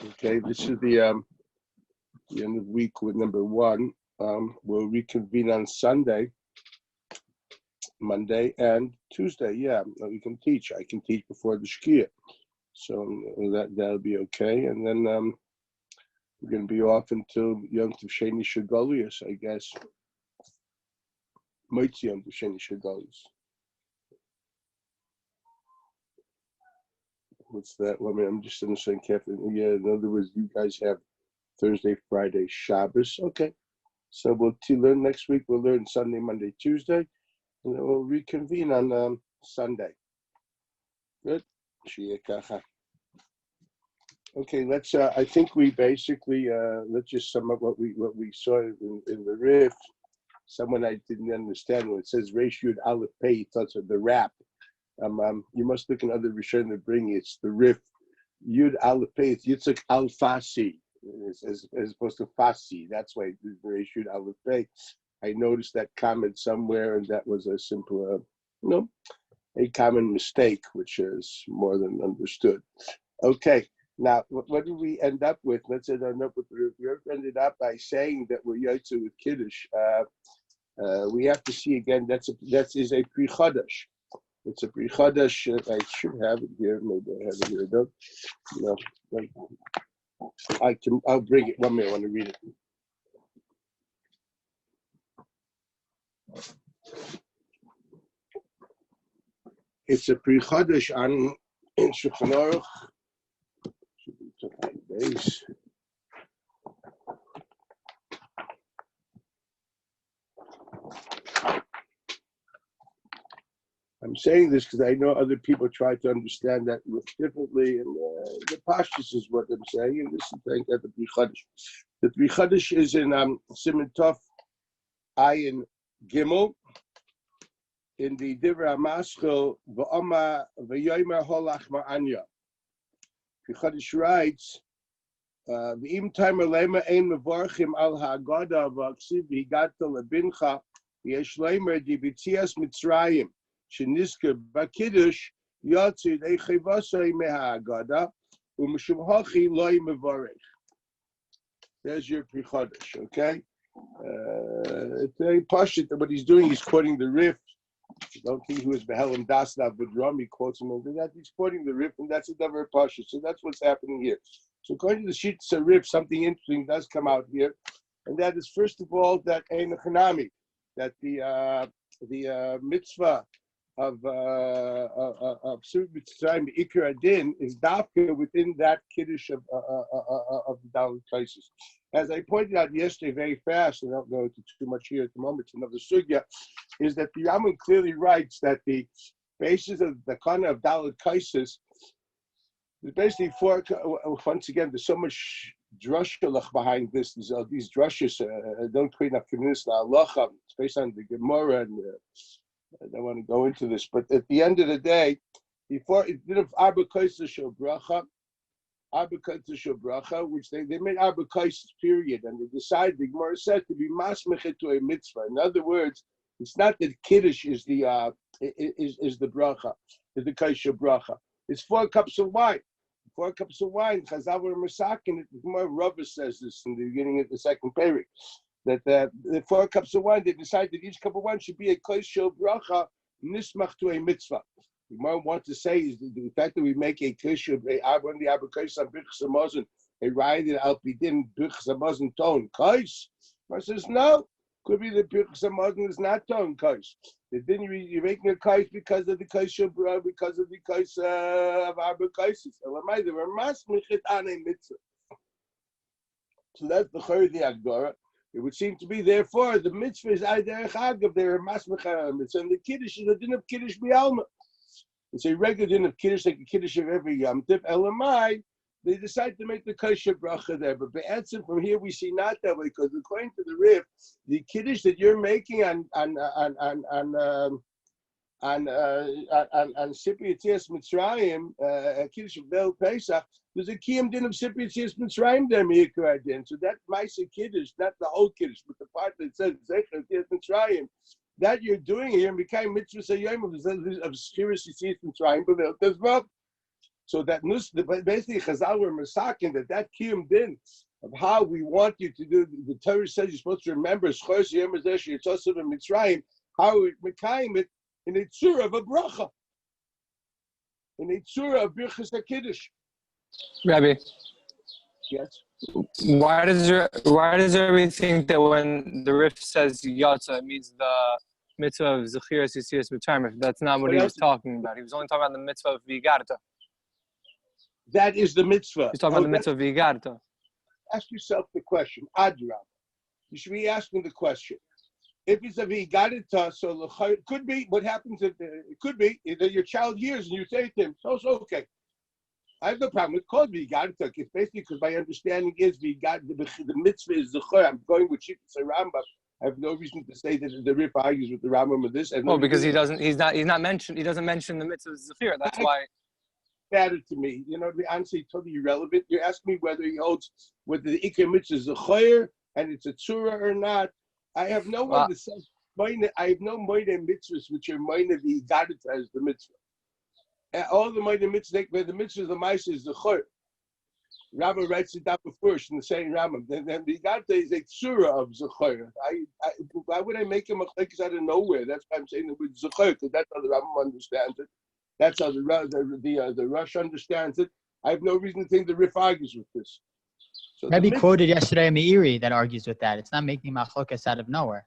Okay, this is the end of week with number 1. We'll reconvene on Sunday, Monday, and Tuesday. Yeah, we can teach. I can teach before the Shkia, so that'll be okay. And then we're going to be off until Yom Tov Sheni Shagolius, I guess. Moitzi Yom Tov Sheni Shagolius. What's that? Well, I mean, I'm just understanding carefully. Yeah, in other words, you guys have Thursday, Friday, Shabbos. Okay. So we'll learn next week. We'll learn Sunday, Monday, Tuesday, and then we'll reconvene on Sunday. Good. Okay, let's. I think we basically let's just sum up what we saw in the riff. Someone I didn't understand when it says Reish Yud Aleph Pei. Thoughts of the rap. You must look in other Rishonim to bring it's the riff. Yud Aleph Pei. It's Yitzchak Al Fasi as opposed to Fasi. That's why it's Reish Yud Aleph Pei. I noticed that comment somewhere, and that was a simple, a common mistake, which is more than understood. Okay. Now, what did we end up with? Let's end up with we ended up by saying that we're Yotze with Kiddush. We have to see again. That is a Pri Chadash. It's a Pri Chadash. I should have it here. Maybe I have it here. No, I'll bring it. 1 minute. I want to read it. It's a Pri Chadash on in Shulchan Aruch. Days. I'm saying this because I know other people try to understand that differently, and the pashtus is what I'm saying, and this is the thing at the Pri Chadash. The Pri Chadash is in Siman Tov Ayin Gimel in the Divrei HaMaschil V'Oma V'Yomer Holach Ma'anya. Pri Chadash writes, V'im timer lema ein mevorchim al ha'agada v'aksiv v'higata lebincha yesh lemer di b'tzias Mitzrayim shenisker b'kiddush yotzid eichevasei meha'agada u'mishum hachi loy mevorech. There's your Pri Chadash, okay? It's very pashut that what he's doing, he's quoting the Rif. I don't think he was Behelim Dasnav B'Dram, he quotes him over that. He's quoting the Rif, and that's another pashut. So that's what's happening here. So according to the Shit's Rif, something interesting does come out here, and that is first of all that Ein Chanami, that the mitzvah of Sipur Mitzrayim Ikar Adin is dafka within that kiddush of the Dalit places. As I pointed out yesterday, very fast, and I don't go into too much here at the moment. It's another sugya, is that the Yaman clearly writes that the basis of the kana of Dalit Kaisis. There's basically 4. Once again, there's so much drushalach behind this. These drushas don't create enough communities. Halacha. It's based on the Gemara, and I don't want to go into this. But at the end of the day, before it did have Arba Kaisa Shel Bracha, which they made Arba Kaisa period, and they decided the Gemara said to be masmechet to a mitzvah. In other words, it's not that Kiddush is the bracha, is the Kaisa Bracha. It's 4 cups of wine. 4 cups of wine. Chazav or Masakin, more Rava says this in the beginning of the second period. That the 4 cups of wine, they decided that each cup of wine should be a Kaishel Bracha, Nismach to a mitzvah. The Gemara wants to say is the fact that we make a Kaishel, the Abakais on Birchas Hamazon, a ride in Alpidin, Birchas Hamazon tone, Kais. Gemara says, no, could be the Birchas Hamazon is not tone, Kais. Then you're making a kais because of the kais of Arba Kaisis. They were masmichet on a mitzvah. So that's the chayr the Agdara. It would seem to be therefore the mitzvah is Ayder Chagav. They were masmichet on a mitzvah, and the kiddush is a din of kiddush bialma. It's a regular din of kiddush, like a kiddush of every yom tov. Elamai, they decide to make the kosher bracha there, but be'etzim from here we see not that way, because according to the Rif, the kiddush that you're making on Sipur Yetziat Mitzrayim, kiddush of Bel Pesach, there's a kiyum din of Sipur Yetziat Mitzrayim there, Meikar din. So that Maisa kiddush, not the whole kiddush, but the part that says Zecher Yetziat Mitzrayim, that you're doing here, became mitzvah sayom of Sipur Yetziat Mitzrayim, but as well. So that basically Chazal were masakin that kiyum din of how we want you to do. The Torah says you're supposed to remember Schos Yom Hazesh Yetzosav and Mitzrayim. How we mekayim it in a tzura of a bracha, in a tzura of birchas hakiddush. Rabbi, Yes. why does everybody think that when the Rif says Yatza, it means the mitzvah of Zechiras Yetzias Mitzrayim? If that's not what he was talking about. He was only talking about the mitzvah of Vigarta. That is the mitzvah. He's talking about the mitzvah of Vigarta. Ask yourself the question, Adram. You should be asking the question. If it's a Vigarta, so it could be what happens. It could be that your child hears and you say to him, "So okay." I have no problem. It's called Vigarta. It's basically because my understanding is the mitzvah is Zechor. I'm going with Shittas Rambam. I have no reason to say that the Rif argues with the Rambam with this. Because he doesn't mention the mitzvah of Zechir. That's why. Matter to me, the answer is totally irrelevant. You're asking me whether he holds whether the Ikar mitzvah is Zechor and it's a tzura or not. I have no one that says I have no moide mitzvahs which are moide Vigarta as the mitzvah. All the moide mitzvahs, where the mitzvah of the Maisa is Zechor. Rabbi writes it down first in the same Rambam. Then the Vigarta is a tzura of Zechor. Why would I make him a chlekes out of nowhere? That's why I'm saying the word Zechor, because that's how the Rambam understands it. That's how the Rush understands it. I have no reason to think the Rif argues with this. So Rebbe quoted yesterday a Meiri that argues with that. It's not making machlokas out of nowhere.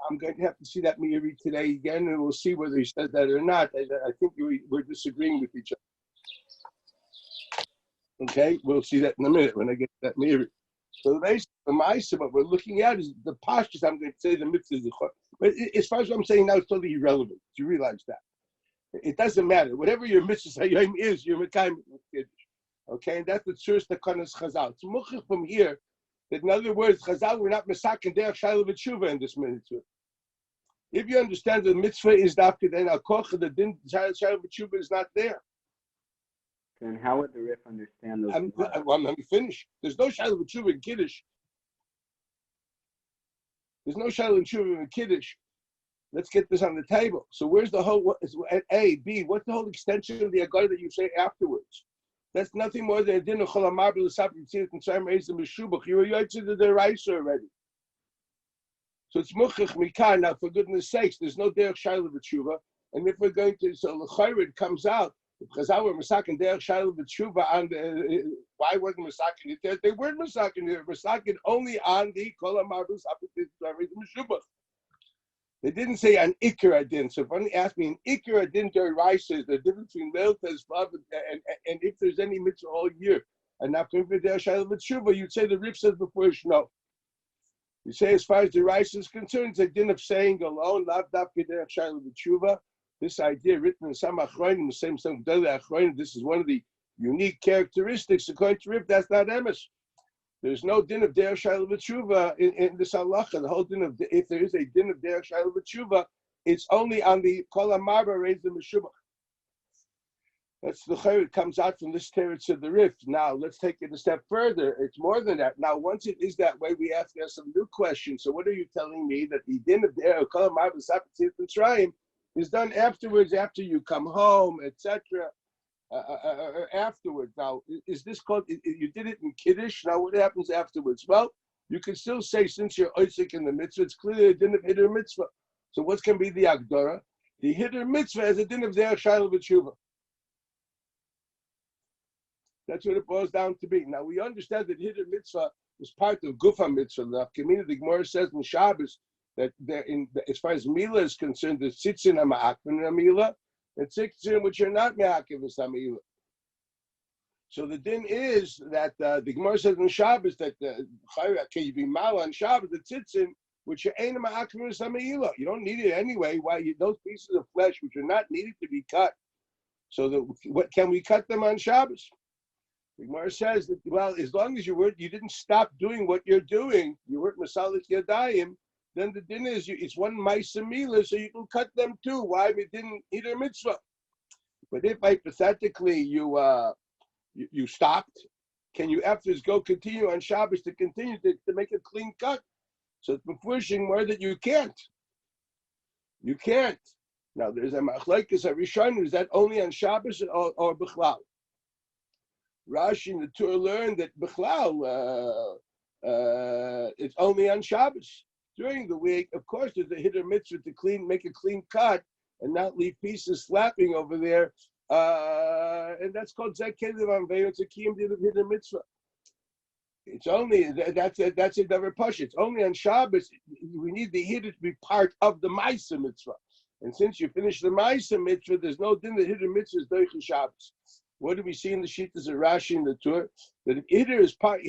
I'm going to have to see that Meiri today again, and we'll see whether he says that or not. I think we're disagreeing with each other. Okay, we'll see that in a minute when I get to that Meiri. So the Maisa, what we're looking at is the pashtus. I'm going to say the mitzvah is the chor. But as far as what I'm saying now, it's totally irrelevant. You realize that. It doesn't matter. Whatever your mitzvah hayom is, you're mekayim kiddush. Okay, and that's the tzuras takanas Chazal. It's muchach from here that, in other words, Chazal were not mesakin derech shayla v'tshuva in this mitzvah. If you understand the mitzvah is dafka, then al koch the din shayla v'tshuva is not there. Then how would the Rif understand those? Let me finish. There's no shayla v'tshuva in kiddush. There's no shayla v'tshuva in kiddush. Let's get this on the table. So where's the whole, at A, B, what's the whole extension of the Agar that you say afterwards? That's nothing more than a din of cholamar b'l'sap yitzir and reis and meshubach. You were yotzi to the Raisa already. So it's muchach mikan. Now, for goodness sakes, there's no derech shayla v'tshuva. And if we're going to, so l'chayrid comes out, if Chazal were masakin derech shayla v'tshuva on the, why wasn't masakin it there? They weren't masakin there. Masakin only on the cholamar b'l'sap yitzir and meshubach. They didn't say an ikar adin. So if one asked me an ikar adin to Raisa, the difference between Melchas and if there's any mitzvah all year, and not going for der shayla v'tshuva, you'd say the Rif says before no. You say as far as the Raisa is concerned, it's a din of saying alone, lav dafke der shayla v'tshuva. This idea written in some achronim, the same achronim. This is one of the unique characteristics according to Rif. That's not emes. There's no din of derech shayla v'tshuva in this halacha. The whole din of, if there is a din of derech shayla v'tshuva, it's only on the kol hamarba raised the meshubach. That's the chayr. It comes out from this teretz of the Rif. Now let's take it a step further. It's more than that. Now once it is that way, we have to ask some new questions. So what are you telling me that the din of derech kol hamarba sapatzit Mitzrayim is done afterwards, after you come home, etc. Afterwards. Now, is this called, you did it in Kiddush, now what happens afterwards? Well, you can still say, since you're oisik in the mitzvah, it's clearly a din of hider mitzvah. So what can be the agdara? The hider mitzvah is a din of derech shayla v'tshuva. That's what it boils down to be. Now, we understand that hider mitzvah is part of gufa mitzvah. The Gemara says in Shabbos that as far as Mila is concerned, the tzitzin ha'ma'akmin ha'mila, and tzitzin which are not me'akiv is ha'mila. So the din is that the Gemara says in Shabbos that can you be mal on Shabbos, the tzitzin which are ain't me'akiv is ha'mila. You don't need it anyway. Why those pieces of flesh which are not needed to be cut? So what can we cut them on Shabbos? The Gemara says that, well, as long as you didn't stop doing what you're doing, you weren't masalit yadayim, then the din is it's one ma'isa mila, so you can cut them too. Why we didn't eat a mitzvah? But if hypothetically you stopped, can you afterwards go continue on Shabbos to continue to make a clean cut? So it's pushing more that you can't. You can't. Now there's a machlekes a rishon. Is that only on Shabbos or bichlal? Rashi and the Torah learned that Bechlal, it's only on Shabbos. During the week, of course, there's a hitter mitzvah to make a clean cut and not leave pieces slapping over there. And that's called Zekedev Anveyo. It's a kiyum din of hitter mitzvah. It's only, that's a davar pasha. It's only on Shabbos. We need the hitter to be part of the Maisa mitzvah. And since you finish the Maisa mitzvah, there's no din that hitter mitzvah is doicha Shabbos. What do we see in the Shittas of Rashi and the Torah? That if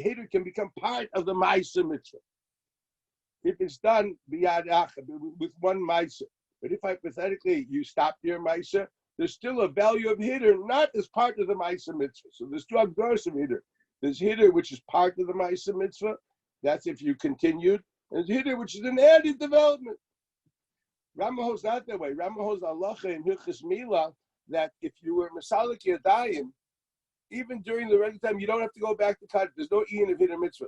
hitter can become part of the Maisa mitzvah. If it's done biyad acha, with one Maisa. But if hypothetically you stop your Maisa, there's still a value of hitter, not as part of the Maisa mitzvah. So there's two agdoros of hitter. There's hitter, which is part of the Maisa mitzvah. That's if you continued. And there's hitter, which is an added development. Rambam holds not that way. Rambam holds halacha in Hilchos Milah that if you were Masalik Yadayim, even during the regular time, you don't have to go back to cut. There's no Ian of hitter mitzvah.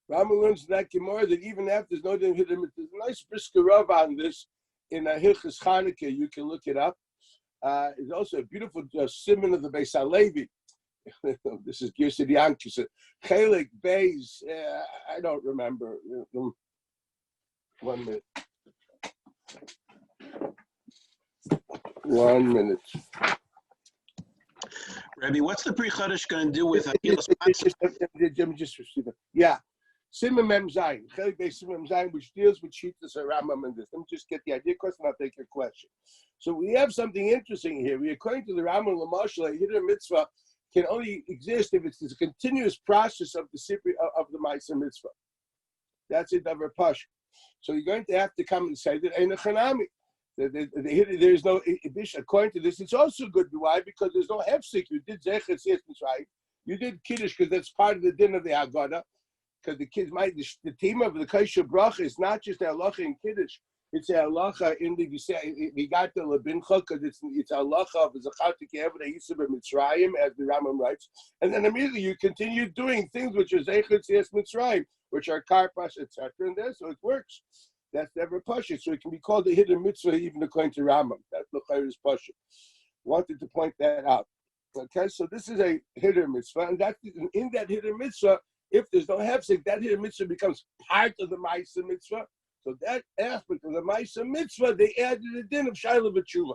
Rambam learns that Gemara that even after there's no Ian of hitter mitzvah, there's a nice brisker rav on this in Hilchos Chanukah. You can look it up. It's also a beautiful simon of the Beis HaLevi. This is Girsad Yankis. Chelik Beis, I don't remember. 1 minute. 1 minute. Rabbi, what's the Pri Chodesh going to do with Let me just receive it. Yeah. Simon Mem Zayin. Chelik Beis Simon Mem Zayin, which deals with Shittas Rambam and this. Let me just get the idea question, I'll take your question. So we have something interesting here. According to the Rambam Lamashal, a hitter mitzvah can only exist if it's a continuous process of the Sipur of the Ma'aser mitzvah. That's a davar pasha. So you're going to have to come and say that ain't a chanami. There's no addition. According to this, it's also good. Why? Because there's no hefsek. You did zecher tziyas Mitzrayim. You did kiddush because that's part of the din of the Haggadah. Because the kids might the theme of the kosher bracha is not just the halacha in kiddush. It's a halacha in the we got the lebincha because it's a halacha of the zachatik eved yisub Mitzrayim as the Rambam writes, and then immediately you continue doing things which are zecher tziyas Mitzrayim, which are karpas etc. And there, so it works. That's never pasha, so it can be called a hidden mitzvah even according to Rambam. That's l'chayris pasha. Wanted to point that out. Okay, so this is a hidden mitzvah, and that in that hidden mitzvah, if there's no hefsek, that hidden mitzvah becomes part of the ma'aser mitzvah. So that aspect of the ma'aser mitzvah, they added a din of shayla v'tshuva.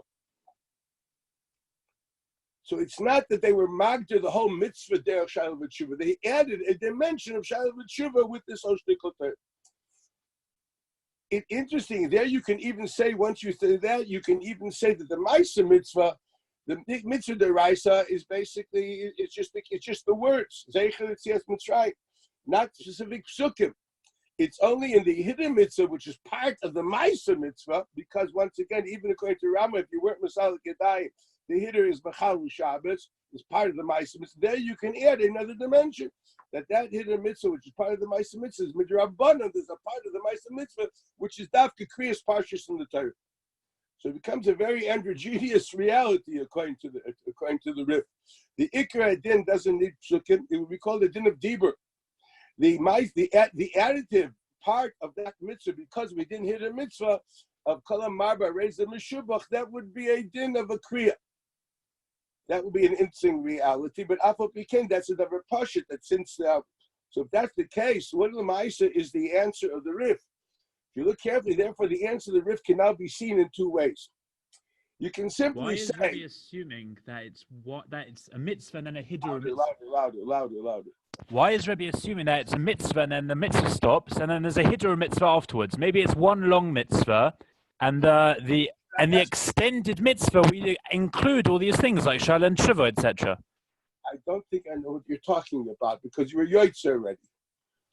So it's not that they were magdir the whole mitzvah there of shayla v'tshuva. They added a dimension of shayla v'tshuva with this hoshtikot. It's interesting. There you can even say, once you say that, you can even say that the ma'aser mitzvah, the mitzvah deraisa is basically it's just the words zecher tziyas Mitzrayim, not specific psukim. It's only in the hidden mitzvah, which is part of the ma'aser mitzvah, because once again, even according to Rama, if you weren't Masalik Yadayim, the hitter is B'chalu Shabbos, is part of the ma'aser mitzvah. There you can add another dimension, that hidden mitzvah, which is part of the ma'aser mitzvah, is midrabanan. There's a part of the ma'aser mitzvah, which is dafka kriyas parshas in the Torah. So it becomes a very androgynous reality according to the Rif. The Ikra din doesn't need psukim. It would be called the din of Dibur. The additive part of that mitzvah, because we didn't hit a mitzvah of Kalam Marba, raise the Meshubach, that would be a din of a Kriya. That would be an interesting reality. But Afal Pikin, that's a davar pashut, that since so if that's the case, what of the Ma'aser is the answer of the Rif. If you look carefully, therefore, the answer to the Rif can now be seen in two ways. You can simply say. Why is Rebbe assuming that it's a mitzvah and then a hiddur? Louder. Why is Rebbe assuming that it's a mitzvah and then the mitzvah stops and then there's a hiddur mitzvah afterwards? Maybe it's one long mitzvah, and the extended mitzvah we include all these things like shal and tshuva, etc. I don't think I know what you're talking about because you're yotze already.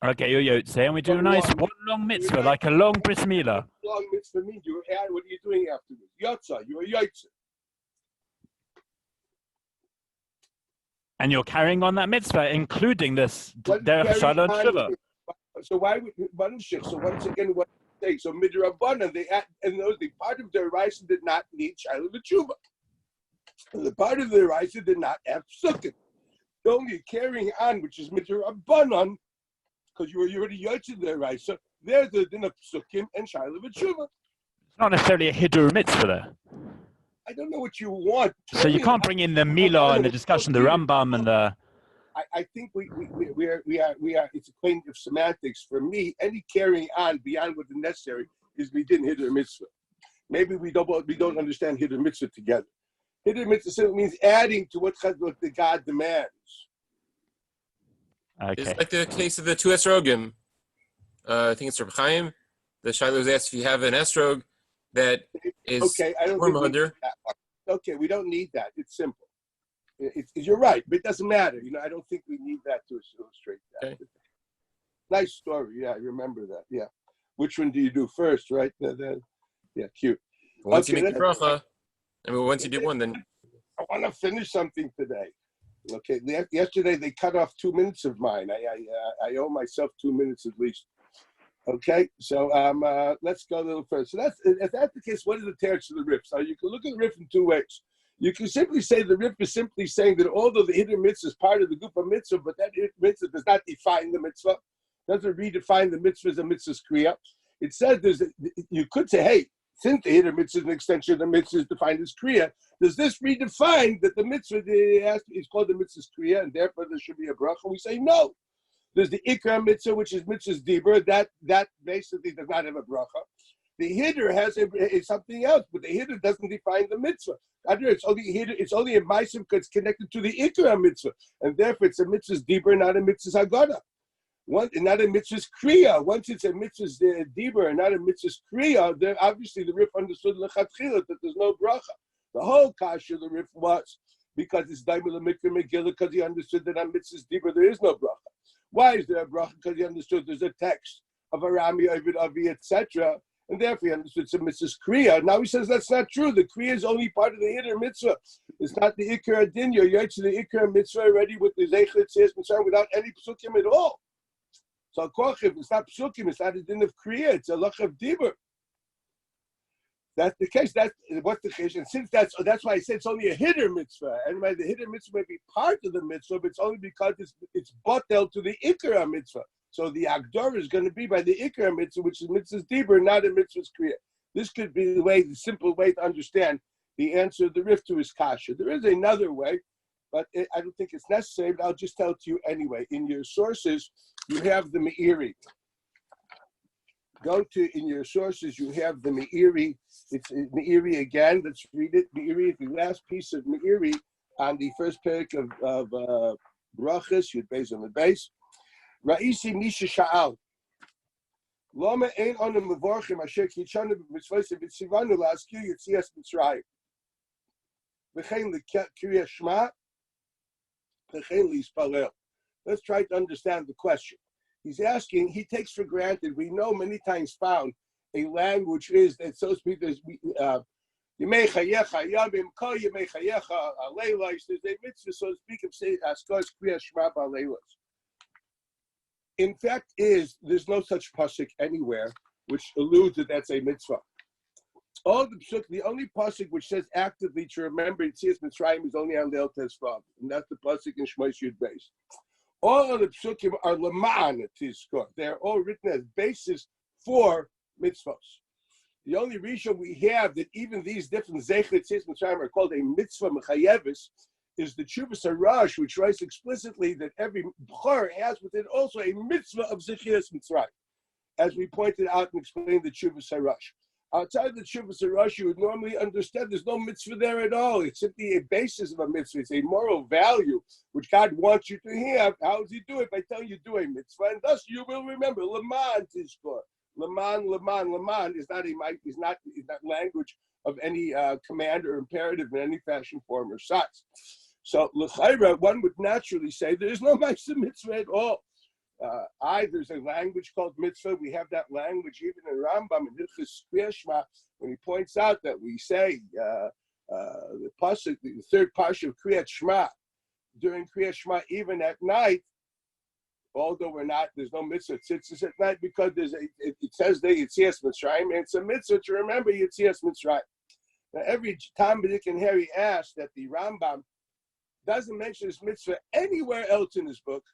Okay, you're yotze, and we do a nice one long mitzvah, like a long bris milah. Long mitzvah means you add. What are you doing afterwards? Yotze, you're yotze. And you're carrying on that mitzvah, including this derech shal and tshuva. So why would so once again what they say? So midrabanan they add, and those the part of their rice did not need shayla v'tshuva. The part of their rice did not have psukim. The only carrying on, which is midrabanan, because you were already yotze their rice. So there's the din of psukim and shayla v'tshuva. It's not necessarily a hiddur mitzvah there. I don't know what you want. So you can't bring in the Mila and the discussion, the Rambam and the. I think we are. It's a point of semantics. For me, any carrying on beyond what is necessary is we didn't hit a mitzvah. Maybe we don't understand hit a mitzvah together. Hit a mitzvah simply means adding to what the God demands. Okay. It's like the case of the two estrogim. I think it's Reb Chaim. The Shiloh was asked if you have an estrog that is okay. I don't think we need that. Okay, we don't need that. It's simple. You're right, but it doesn't matter. I don't think we need that to illustrate that. Okay. Nice story. Yeah, I remember that. Yeah. Which one do you do first, right? Yeah, cute. Once you make the bracha, once you do one, then. I want to finish something today. Okay. Yesterday they cut off 2 minutes of mine. I owe myself 2 minutes at least. Okay. So let's go a little further. So if that's the case, what is the teretz of the Rif? So you can look at the Rif in two ways. You can simply say the Rif is simply saying that although the hidden mitzvah is part of the Gufa mitzvah, but that mitzvah does not define the mitzvah, doesn't redefine the mitzvah as a mitzvah's kriya. It says you could say, hey, since the hidden mitzvah is an extension of the mitzvah is defined as kriya, does this redefine that the mitzvah is called the mitzvah's kriya and therefore there should be a bracha? We say no. There's the ikra mitzvah, which is mitzvah's dibur, that basically does not have a bracha. The hider is something else, but the hider doesn't define the mitzvah. It's only a ma'asim because it's connected to the ikra mitzvah, and therefore it's a mitzvah's dibur, not a mitzvah's haggadah. Not a mitzvah's kriya. Once it's a mitzvah's dibur and not a mitzvah's kriya, then obviously the Rif understood lechatchila that there's no bracha. The whole kasha the Rif was because it's daimel mikra megillah because he understood that on mitzvah's dibur there is no bracha. Why is there a bracha? Because he understood there's a text of Arami, Ovid, Avi, etc. And therefore he understood some mitzvah's kriya. Now he says that's not true. The kriya is only part of the hider mitzvah. It's not the ikar adinya. You're to the ikar mitzvah already with the zeichet says mitzvah without any psukim at all. So kochiv, it's not psukim. It's not a din of kriya. It's a lach of dibur. That's the case. That's what's the case. And since that's why I said it's only a hider mitzvah. And why the hider mitzvah may be part of the mitzvah, but it's only because it's batel to the ikar mitzvah. So the agdor is going to be by the ikar mitzvah, which is mitzvah's dibur, not a mitzvah's kriya. This could be the simple way to understand the answer of the Rif to his kasha. There is another way, but I don't think it's necessary. But I'll just tell it to you anyway. In your sources, you have the Meiri. In your sources, you have the Meiri. It's Meiri again. Let's read it. Meiri, the last piece of Meiri on the first parak of Brachas, you'd base on the base. Ra'isi Misha Sha'al. Lama ein on the Mevorchim Asher Kitchanu b'mitzvos v'tzivanu la'askil Yetziat Mitzrayim. V'chein l'kriyas Shema. V'chein l'yispalel. Let's try to understand the question. He's asking, he takes for granted, we know many times found a language is that so to speak, there's Yemei Chayecha, Yamim Kol Yemei Chayecha, Aleilos, there's a mitzvah, so to speak, of say Askos Kriyas Shema Aleilos. In fact, there's no such pasuk anywhere which alludes that that's a mitzvah. All the pasuk, the only pasuk which says actively to remember Yetziat Mitzrayim is only on Leil Tezvav, and that's the pasuk in Shmos Yud Beis. All of the psukim are lama'an tizkor. They're all written as basis for mitzvahs. The only reason we have that even these different zeichet tzis mitzrayim are called a mitzvah mechayevis is the Tshuvas Harash, which writes explicitly that every b'chor has within also a mitzvah of zechias mitzrayim, as we pointed out and explained the Tshuvas Harash. Outside of the Tshuvas Harash, you would normally understand there's no mitzvah there at all. It's simply a basis of a mitzvah. It's a moral value which God wants you to have. How does He do it? By telling you to do a mitzvah, and thus you will remember. Laman tizkor. Laman is not language of any command or imperative in any fashion, form, or size. So l'chayra, one would naturally say there is no mitzvah at all. There's a language called mitzvah. We have that language even in Rambam in Hilchos Kriyas Shema when he points out that we say the pasuk, the third pasuk of Kriyas Shema during Kriyas Shema even at night. Although there's no mitzvah tzitzis at night because it says there Yetziat Mitzrayim, and it's a mitzvah to remember Yetziat Mitzrayim. Now every time Dick and Harry asked that the Rambam doesn't mention this mitzvah anywhere else in his book.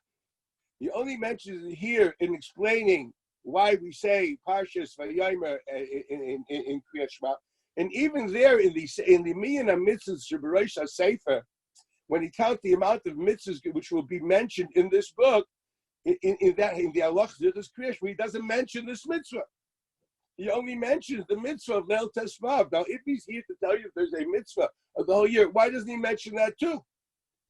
He only mentions it here in explaining why we say Parshas Vayomer in Kriyas Shema. And even there in the Miyan HaMitzvahs Sheborosh HaSefer, when he counts the amount of mitzvahs which will be mentioned in this book, in the Allah Zichus Kriyash, he doesn't mention this mitzvah. He only mentions the mitzvah of Leil Tesvav. Now, if he's here to tell you if there's a mitzvah of the whole year, why doesn't he mention that too?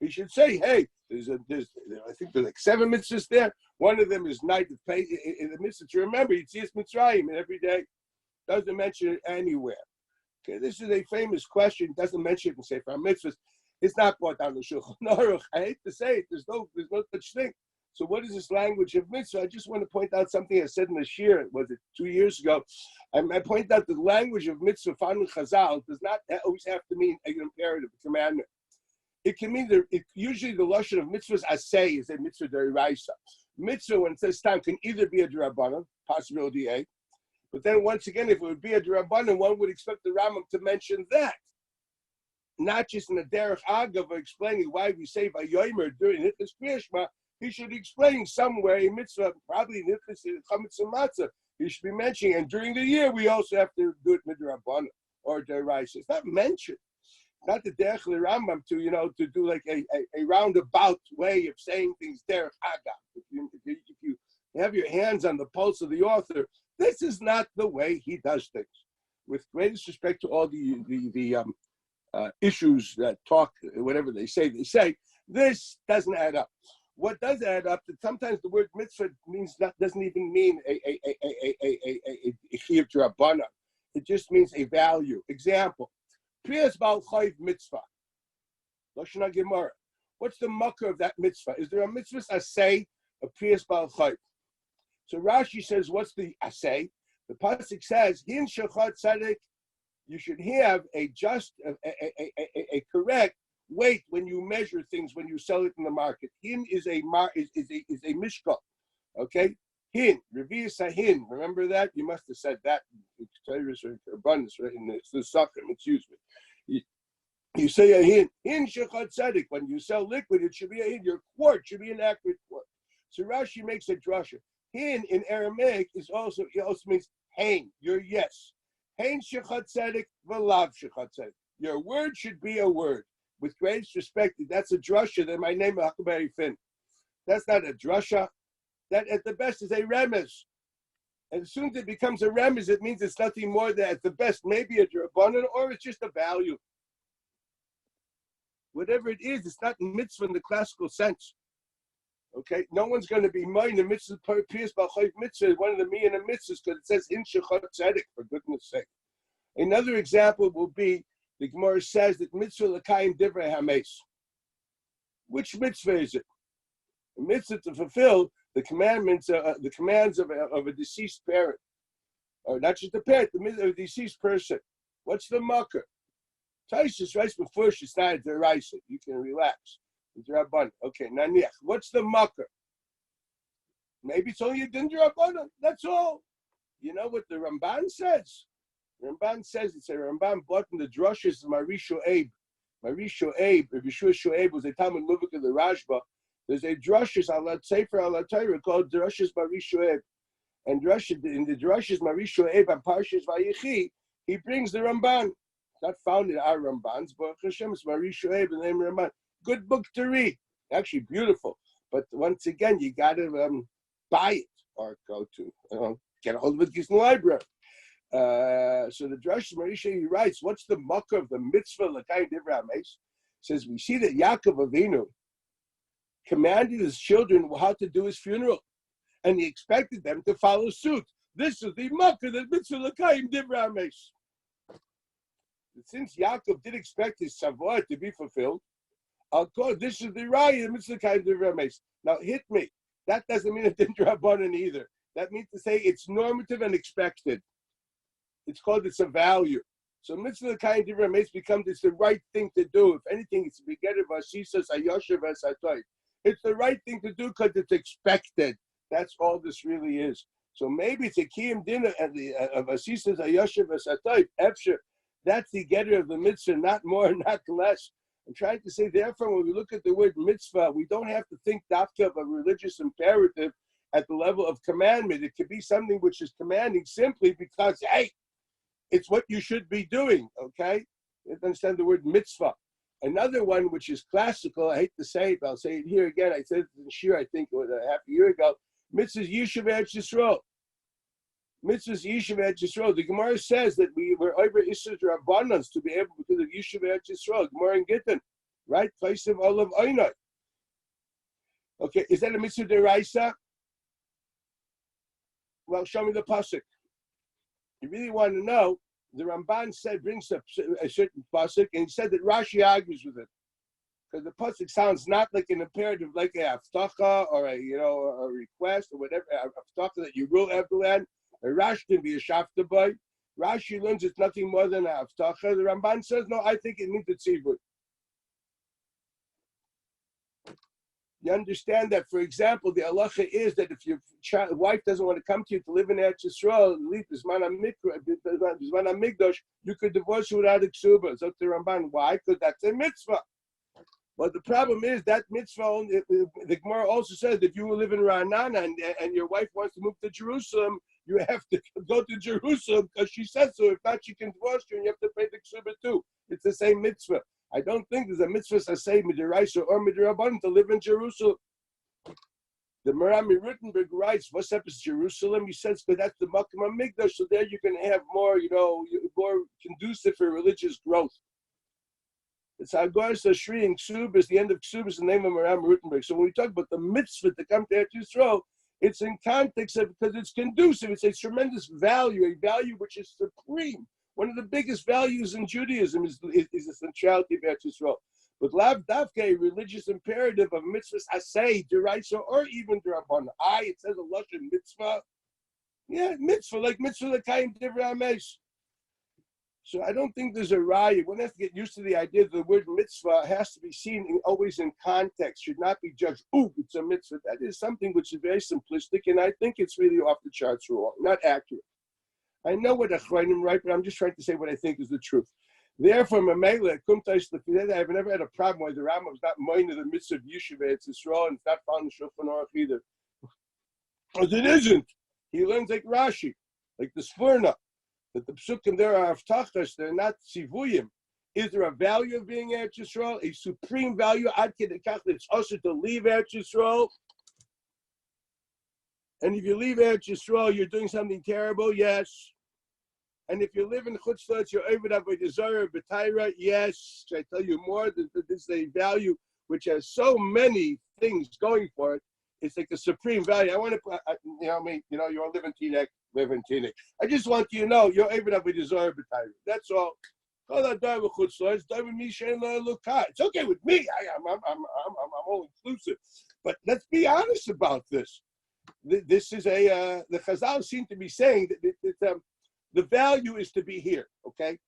He should say, hey, I think there's like 7 mitzvahs there. One of them is night of pay in the mitzvah to remember Yetziat Mitzrayim, and every day doesn't mention it anywhere. Okay, this is a famous question. Doesn't mention it in Sefer HaMitzvahs. It's not brought down the Shulchan Aruch. I hate to say it. There's no such thing. So what is this language of mitzvah? I just want to point out something I said in the shir, was it 2 years ago? I point out the language of mitzvah found in Chazal does not always have to mean an imperative, a commandment. It can mean usually the lashon of mitzvahs asay is a mitzvah deraisa. Mitzvah, when it says time, can either be a d'rabbanan, possibility A, but then once again, if it would be a d'rabbanan, one would expect the Rambam to mention that. Not just in the derech agav of explaining why we say vayomer during Nichnas Kriyashma, he should explain somewhere a mitzvah, probably Nichnas Chametz Matzah, he should be mentioning, and during the year we also have to do it midrabanan or deraisa. It's not mentioned. Not the derech Rambam to do like a roundabout way of saying things derech agav. If you have your hands on the pulse of the author, this is not the way he does things. With greatest respect to all the issues that talk, whatever they say, this doesn't add up. What does add up? That sometimes the word mitzvah doesn't even mean a chiyuv d'rabbanan. It just means a value. Example: Priyas Bal Chayv mitzvah. Lashon Gemara. What's the mucker of that mitzvah? Is there a mitzvah asay of Priyas Bal Chayv? So Rashi says, what's the asay? The pasuk says, "Hin shechat tzedek." You should have a correct weight when you measure things when you sell it in the market. Hin is a mishkal, okay? Hin, revi'as hin. Remember that? You must have said that. Abundance, right? In the Sachem, excuse me. You say a hin. Hin shechat tzedek. When you sell liquid, it should be a hin. Your quart should be an accurate quart. So Rashi makes a drasha. Hin in Aramaic it also means hein. Your yes. Hein shechat tzedek v'lav shechat tzedek. Your word should be a word. With greatest respect, that's a drasha. Then my name is Huckleberry Finn. That's not a drasha. That at the best is a remez. And as soon as it becomes a remez, it means it's nothing more than at the best maybe a drabbanan or it's just a value. Whatever it is, it's not mitzvah in the classical sense. Okay, no one's going to be mine. The mitzvah Priyas Bal Chayv mitzvah is one of the Miyan mitzvahs because it says in shechat tzedek, for goodness sake. Another example will be the Gemara says that mitzvah l'kayim divrei hameis. Which mitzvah is it? The mitzvah to fulfill the commandments, the commands of a deceased parent, or not just the parent, the deceased person. What's the mucker? Taisus writes before she started to rise it. You can relax. It's Rabban. Okay, naniach. What's the mucker? Maybe it's only a din Rabbanan. That's all. You know what the Ramban says? Ramban says it's a Ramban bought in the drushes of Marisho Abe. Marisho Abe, if Yeshua Shoaib was a Talmud Luvik of the Rashba. There's a drushes ala Sefer ala Torah called drushes Marisho Abe. And in the drushes Marisho Abe and Parshas Vayechi, he brings the Ramban. It's not found in our Rambans, but Hashem is Marisho Abe, the name of Ramban. Good book to read. Actually beautiful. But once again, you got to buy it or go to, get a hold of it in the library. So the Drush Marisha, he writes, what's the mucker of the mitzvah l'kayim divrei hameis? Says, we see that Yaakov Avinu commanded his children how to do his funeral. And he expected them to follow suit. This is the mucker, the mitzvah l'kayim divrei hameis. Since Yaakov did expect his savoy to be fulfilled, I'll call this is the raya, the mitzvah l'kayim divrei hameis. Now hit me. That doesn't mean it didn't rabbanan either. That means to say it's normative and expected. It's called it's a value. So mitzvah l'kayim divrei hameis becomes it's the right thing to do. If anything, it's begetter v'asisas hayosher v'asatoy. It's the right thing to do because it's expected. That's all this really is. So maybe it's a kiyum dinner of asisas hayosher v'asatoy. Efsher. That's the getter of the mitzvah, not more, not less. I'm trying to say, therefore, when we look at the word mitzvah, we don't have to think dafka of a religious imperative at the level of commandment. It could be something which is commanding simply because, hey, It's what you should be doing, okay? You have to understand the word mitzvah. Another one which is classical, I hate to say it, but I'll say it here again. I said it in Shir, I think it was a half a year ago. Mitzvahs Yishuv Eretz Yisrael. Mitzvahs Yishuv Eretz Yisrael. The Gemara says that we were over Isser Rabbanans to be able because of Yishuv Eretz Yisrael. Gemara in Gittin, right? Place of Olav Oinai. Okay, is that a mitzvah deraisa? Well, show me the pasuk. You really want to know? The Ramban brings up a certain pasuk, and he said that Rashi argues with it because the pasuk sounds not like an imperative, like a haftacha or a request or whatever, a haftacha that you rule every land. A Rashi can be a shafta boy. Rashi learns it's nothing more than a haftacha. The Ramban says no. I think it means a tzivur. You understand that, for example, the halacha is that if your wife doesn't want to come to you to live in Eretz Yisrael, you could divorce her without a ksuba. So the Ramban, why? Because that's a mitzvah. But the problem is that mitzvah, the Gemara also says if you live in Ra'anana and your wife wants to move to Jerusalem, you have to go to Jerusalem because she says so. If not, she can divorce you and you have to pay the ksuba too. It's the same mitzvah. I don't think there's a mitzvah saseh midiraisa or midirabban to live in Jerusalem. The Merami Rittenberg writes, "What's up is Jerusalem?" He says, "Because that's the Makom HaMikdash, so there you can have more, more conducive for religious growth." It's Agoras Ashri and Ksubas. The end of Ksubas is the name of Merami Rittenberg. So when we talk about the mitzvah to come to Eretz Yisrael, it's in context of because it's conducive. It's a tremendous value, a value which is supreme. One of the biggest values in Judaism is the centrality of Eretz Yisrael. But lav davke, a religious imperative of mitzvahs asay, deraisa, or even derabban. It says a lashon mitzvah. Yeah, mitzvah, like mitzvah l'kayim divrei hameis. So I don't think there's a raya. One has to get used to the idea that the word mitzvah has to be seen always in context, should not be judged, it's a mitzvah. That is something which is very simplistic, and I think it's really off the charts wrong, not accurate. I know what Achronim write, but I'm just trying to say what I think is the truth. Therefore, Mamela, I've never had a problem with the Rambam is not minded the mitzvah of Yishuv Eretz Yisrael, and it's not found in Shulchan Aruch either. Because it isn't. He learns like Rashi, like the Sforna, that the psukim there are aftachas, they're not sivuyim. Is there a value of being Eretz Yisrael? A supreme value? Ad kedei kach that it's also to leave Eretz Yisrael. And if you leave Eretz Yisrael, you're doing something terrible, yes. And if you live in Chutz La'aretz, you're Oved Avodah Zarah, B'Taira, yes. Should I tell you more? This is a value which has so many things going for it. It's like a supreme value. I want to put, you live in Teaneck. I just want you to know, you're Oved Avodah Zarah, B'Taira. That's all. It's okay with me. I'm all inclusive. But let's be honest about this. This is the Chazal seem to be saying that the value is to be here, okay?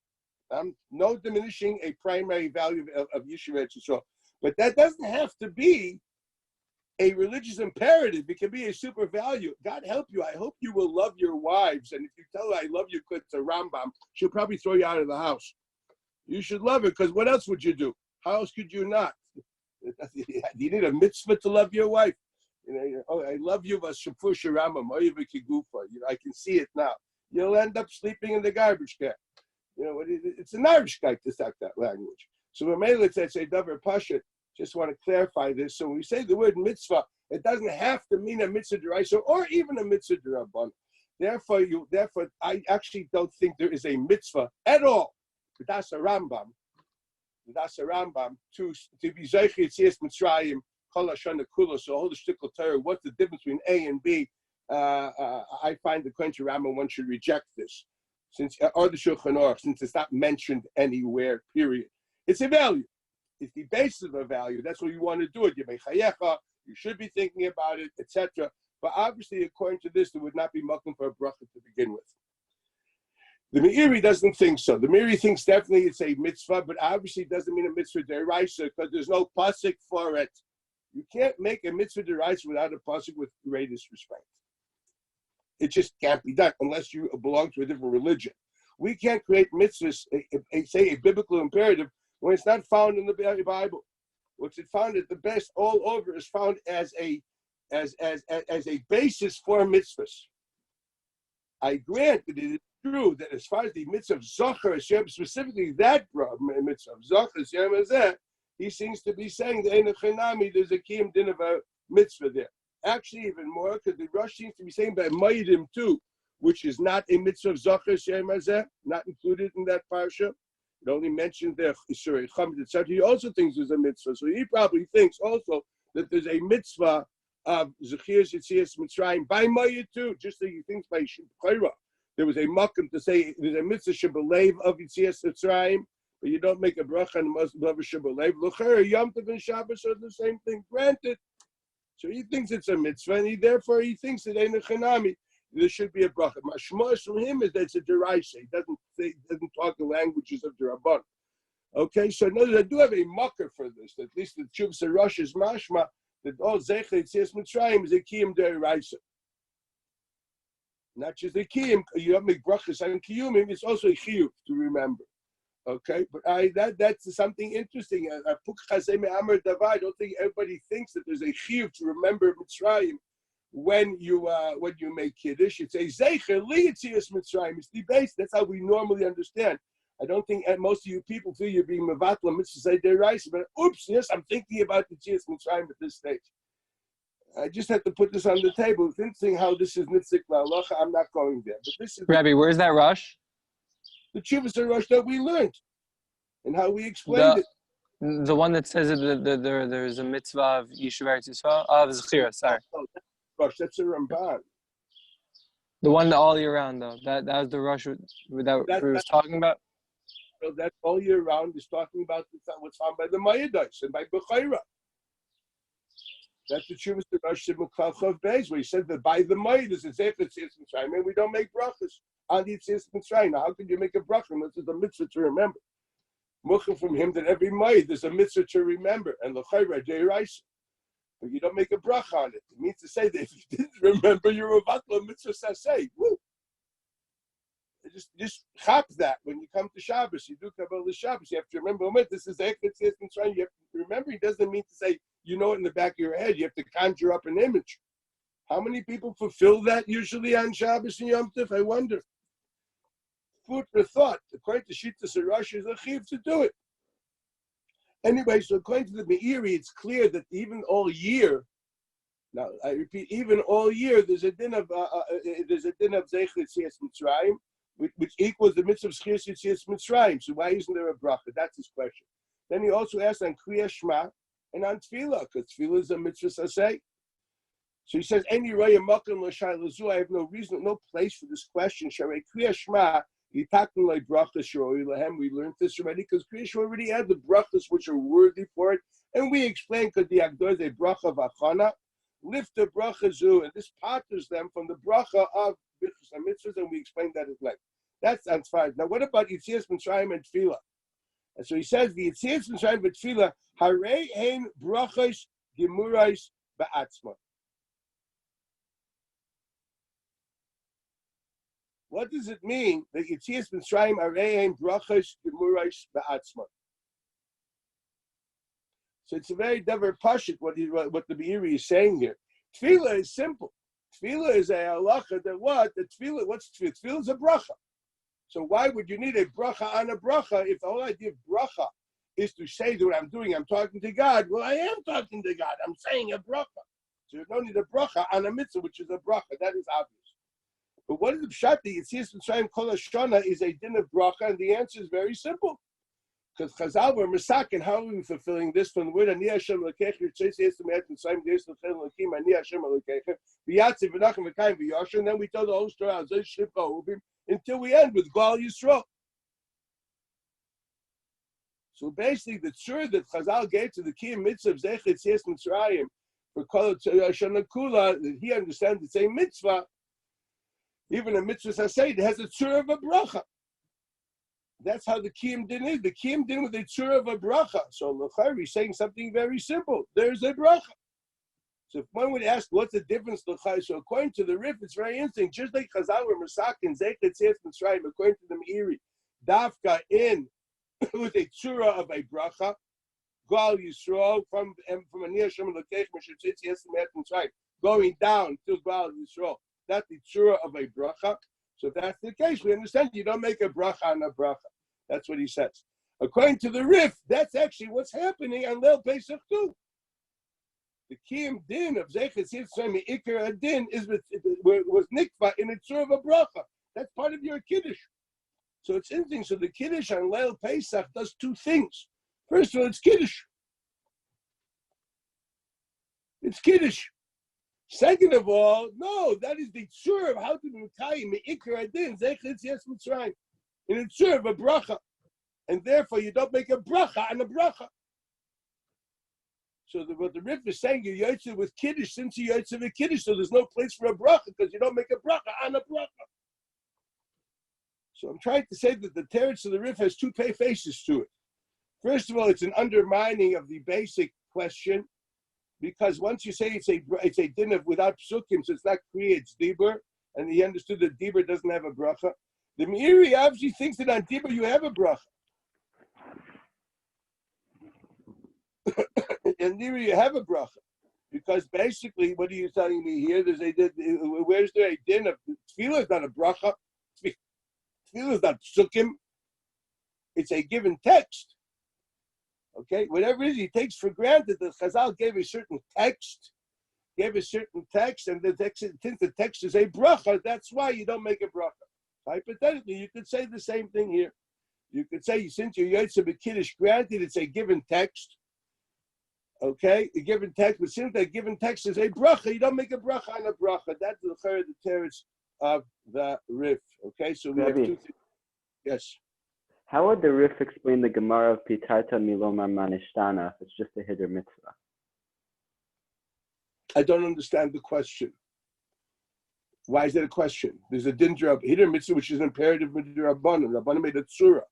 No diminishing a primary value of Yishuv Eretz Yisrael. But that doesn't have to be a religious imperative. It can be a super value. God help you. I hope you will love your wives. And if you tell her I love you because it's a Rambam, she'll probably throw you out of the house. You should love her because what else would you do? How else could you not? Do you need a mitzvah to love your wife? I love you, I can see it now. You'll end up sleeping in the garbage can. It's an Irish guy to talk that language. So when Melech says a davar pashat, just want to clarify this. So when we say the word mitzvah, it doesn't have to mean a mitzvah deraisa or even a mitzvah derabban. Therefore, I actually don't think there is a mitzvah at all. That's a Rambam. To be Zeicher Yetziat Mitzrayim. So hold the shtickle Torah. What's the difference between A and B? I find according to Rambam one should reject this, or the Shulchan Aruch, since it's not mentioned anywhere. Period. It's a value. It's the basis of a value. That's what you want to do it. You should be thinking about it, etc. But obviously, according to this, there would not be makom for a bracha to begin with. The Meiri doesn't think so. The Meiri thinks definitely it's a mitzvah, but obviously it doesn't mean a mitzvah deraisa because there's no pasuk for it. You can't make a mitzvah deraisa without a pasuk with greatest respect. It just can't be done unless you belong to a different religion. We can't create mitzvahs, say a biblical imperative, when it's not found in the Bible. What's it found at the best all over is found as a basis for mitzvahs. I grant that it is true that as far as the mitzvah of Zocher Hashem, specifically that mitzvah of Zocher Hashem is that, he seems to be saying that Ein Chinami, there's a Kiyum Din of a mitzvah there. Actually, even more, because the Rosh seems to be saying by Ma'idim too, which is not a mitzvah of Zocher Hashem Hazeh, not included in that parsha. It only mentioned there, he also thinks there's a mitzvah. So he probably thinks also that there's a mitzvah of Zechias Yetzias Mitzrayim by Ma'id too, just like he thinks by Shibchayra. There was a makam to say there's a mitzvah Shibalev of Yetzias Mitzrayim, but you don't make a bracha and must love a Shibalev. L'cher, Yom Tov and Shabbos are the same thing. Granted. So he thinks it's a mitzvah, and therefore he thinks that Ein Chanami, there should be a bracha. Mashma's from him is that it's a deraisa. He doesn't talk the languages of the Rabban. Okay, so notice I do have a mucker for this. At least the Chuvas Rosh is mashma that all Zecher Yetzias Mitzrayim is a kiyum deraisa. Not just a kiyum. You don't make brachas on kiyumim. It's also a chiyuv to remember. Okay, but that's something interesting. I don't think everybody thinks that there's a chiyuv to remember Mitzrayim when you make kiddush. It's a zecher li Yetzias Mitzrayim. It's the base. That's how we normally understand. I don't think most of you people feel you're being mevatla mitzvah deraisa, but oops, yes, I'm thinking about the Yetzias Mitzrayim at this stage. I just have to put this on the table. It's interesting how this is nitzik la'alacha. I'm not going there, but this is Rabbi, where's that rush? the Chuvas Rosh that we learned and how we explained it. The one that says that there's a mitzvah of Yishuv Eretz Yisrael, of Zechira, sorry. Rosh, that's a Ramban. The one that all year round, though. That was the rush that we was talking about. So that all year round is talking about what's found by the Mayadais and by Bechayra. That's the Chuvas Rosh Shemukal Chav Beis, where he said that by the Mayad is a Zecher Yetzias Mitzrayim, and we don't make brachas on the Yetzias Mitzrayim. Now, how can you make a bracha unless it's a mitzvah to remember? Muchim from him that every Mayad there's a mitzvah to remember, and l'chayra deraisa. But you don't make a bracha on it. It means to say that if you didn't remember, you're a vatla mitzvah saseh. Woo! Just chop that when you come to Shabbos. You do Kabbalah Shabbos. You have to remember, this is Zecher Yetzias Mitzrayim. You have to remember, it doesn't mean to say you know it in the back of your head. You have to conjure up an image. How many people fulfill that usually on Shabbos and Yom Tov? I wonder. Food for thought. According to Shittas Rosh, is a chiv to do it. Anyway, so according to the Meiri, it's clear that even all year, now I repeat, even all year, there's a din of Zecher Yetzias Mitzrayim, which equals the mitzvah of Zechir Yetzias Mitzrayim. So why isn't there a bracha? That's his question. Then he also asked on Kriya Shema and on Tefillah, because Tefillah is a mitzvah saseh. So he says, "Any raya makom l'shai lazu." I have no reason, no place for this question. Sharei Kriya Shema. We learned this already because Kriya Shema already had the brachas which are worthy for it, and we explained because the Agdor is a bracha v'achana, lift the bracha zu, and this patters them from the bracha of mitzvahs, and we explained that at length. That's as far as. Now, what about Yetzias Mitzrayim and Tefillah? And so he says the Yetzias Mitzrayim and Tefillah harei ein brachos gemurais ba'atzma. What does it mean that Yetzias Mitzrayim harei ein brachos gemurais ba'atzma? So it's a very davar pashut what the Meiri is saying here. Tefillah is simple. Tefillah is a halacha that what? The tefillah, what's tefillah? Tefillah is a bracha. So why would you need a bracha on a bracha if the whole idea of bracha is to say that what I'm doing, I'm talking to God? Well, I am talking to God. I'm saying a bracha. So you don't need a bracha on a mitzvah, which is a bracha. That is obvious. But what is the pshat? The Yetzias Mitzrayim Kol Hashana is a din of bracha, and the answer is very simple. Because Chazal were Masakin, how are we fulfilling this from the word Ani Hashem Lekech, Yitzchak Yisrael Me'et Mitzrayim, Deis L'Chel L'Kim, Ani Hashem Lekech, V'yatziv V'nachem V'kayim V'yosher, and then we tell the whole story, Azay Shlipka Ubim, until we end with Gal Yisrael. So basically, the tzur that Chazal gave to the Kiyum Mitzvah of Zecher Yetzias Mitzrayim for Kol Hashana Kula, that he understands the same mitzvah, even a mitzvah Saseh, it has a tzur of a bracha. That's how the Kiyum Din is. The Kiyum Din with a tzur of a bracha. So L'chayr is saying something very simple. There's a bracha. So if one would ask, what's the difference, L'chayr? So according to the Rif, it's very interesting. Just like Chazal or Masakin, Zecher Yetzias Mitzrayim, according to the Meiri, Dafka in with a tzura of a bracha, Gal Yisrael from Ani Hashem L'Kech M'Shetz Yetzias Mitzrayim, going down to Gal Yisrael. That's the tzura of a bracha. So if that's the case, we understand you don't make a bracha on a bracha. That's what he says. According to the Rif, that's actually what's happening on Leil Pesach too. The Kiyum Din of Zeichet Yitzrayim Ikar Adin was nikva in a tzur of a bracha. That's part of your Kiddush. So it's interesting. So the Kiddush on Leil Pesach does two things. First of all, it's Kiddush. It's Kiddush. Second of all, no, that is the tzur of how to be Mekayim Ikar Adin Zeichet Yitzrayim Mitzrayim in a tzur of a bracha. And therefore, you don't make a bracha on a bracha. So what the Rif is saying, you yotze with Kiddush since you yotze with Kiddush, so there's no place for a bracha because you don't make a bracha on a bracha. So I'm trying to say that the teretz of the Rif has two faces to it. First of all, it's an undermining of the basic question, because once you say it's a din of without psukim, so it's not kriya, it's dibur, and he understood that dibur doesn't have a bracha. The Meiri obviously thinks that on dibur you have a bracha. And there you have a bracha, because basically, what are you telling me here? Where's there a din of tefillah? Is not a bracha. Tefillah is not psukim. It's a given text. Okay, whatever it is, he takes for granted that Chazal gave a certain text, and the text, since the text is a bracha, that's why you don't make a bracha. Hypothetically, you could say the same thing here. You could say, since you're Yotze B'Kiddush, granted it's a given text. Okay, a given text, but since that given text is a bracha, you don't make a bracha on a bracha. That's the teretz of the Rif. Okay, so we have two things. Yes. How would the Rif explain the Gemara of Pitarta Milomar Manishtana if it's just a Hiddur mitzvah? I don't understand the question. Why is that a question? There's a Hiddur mitzvah, which is an imperative midrabbanan. Rabbanan made a tzura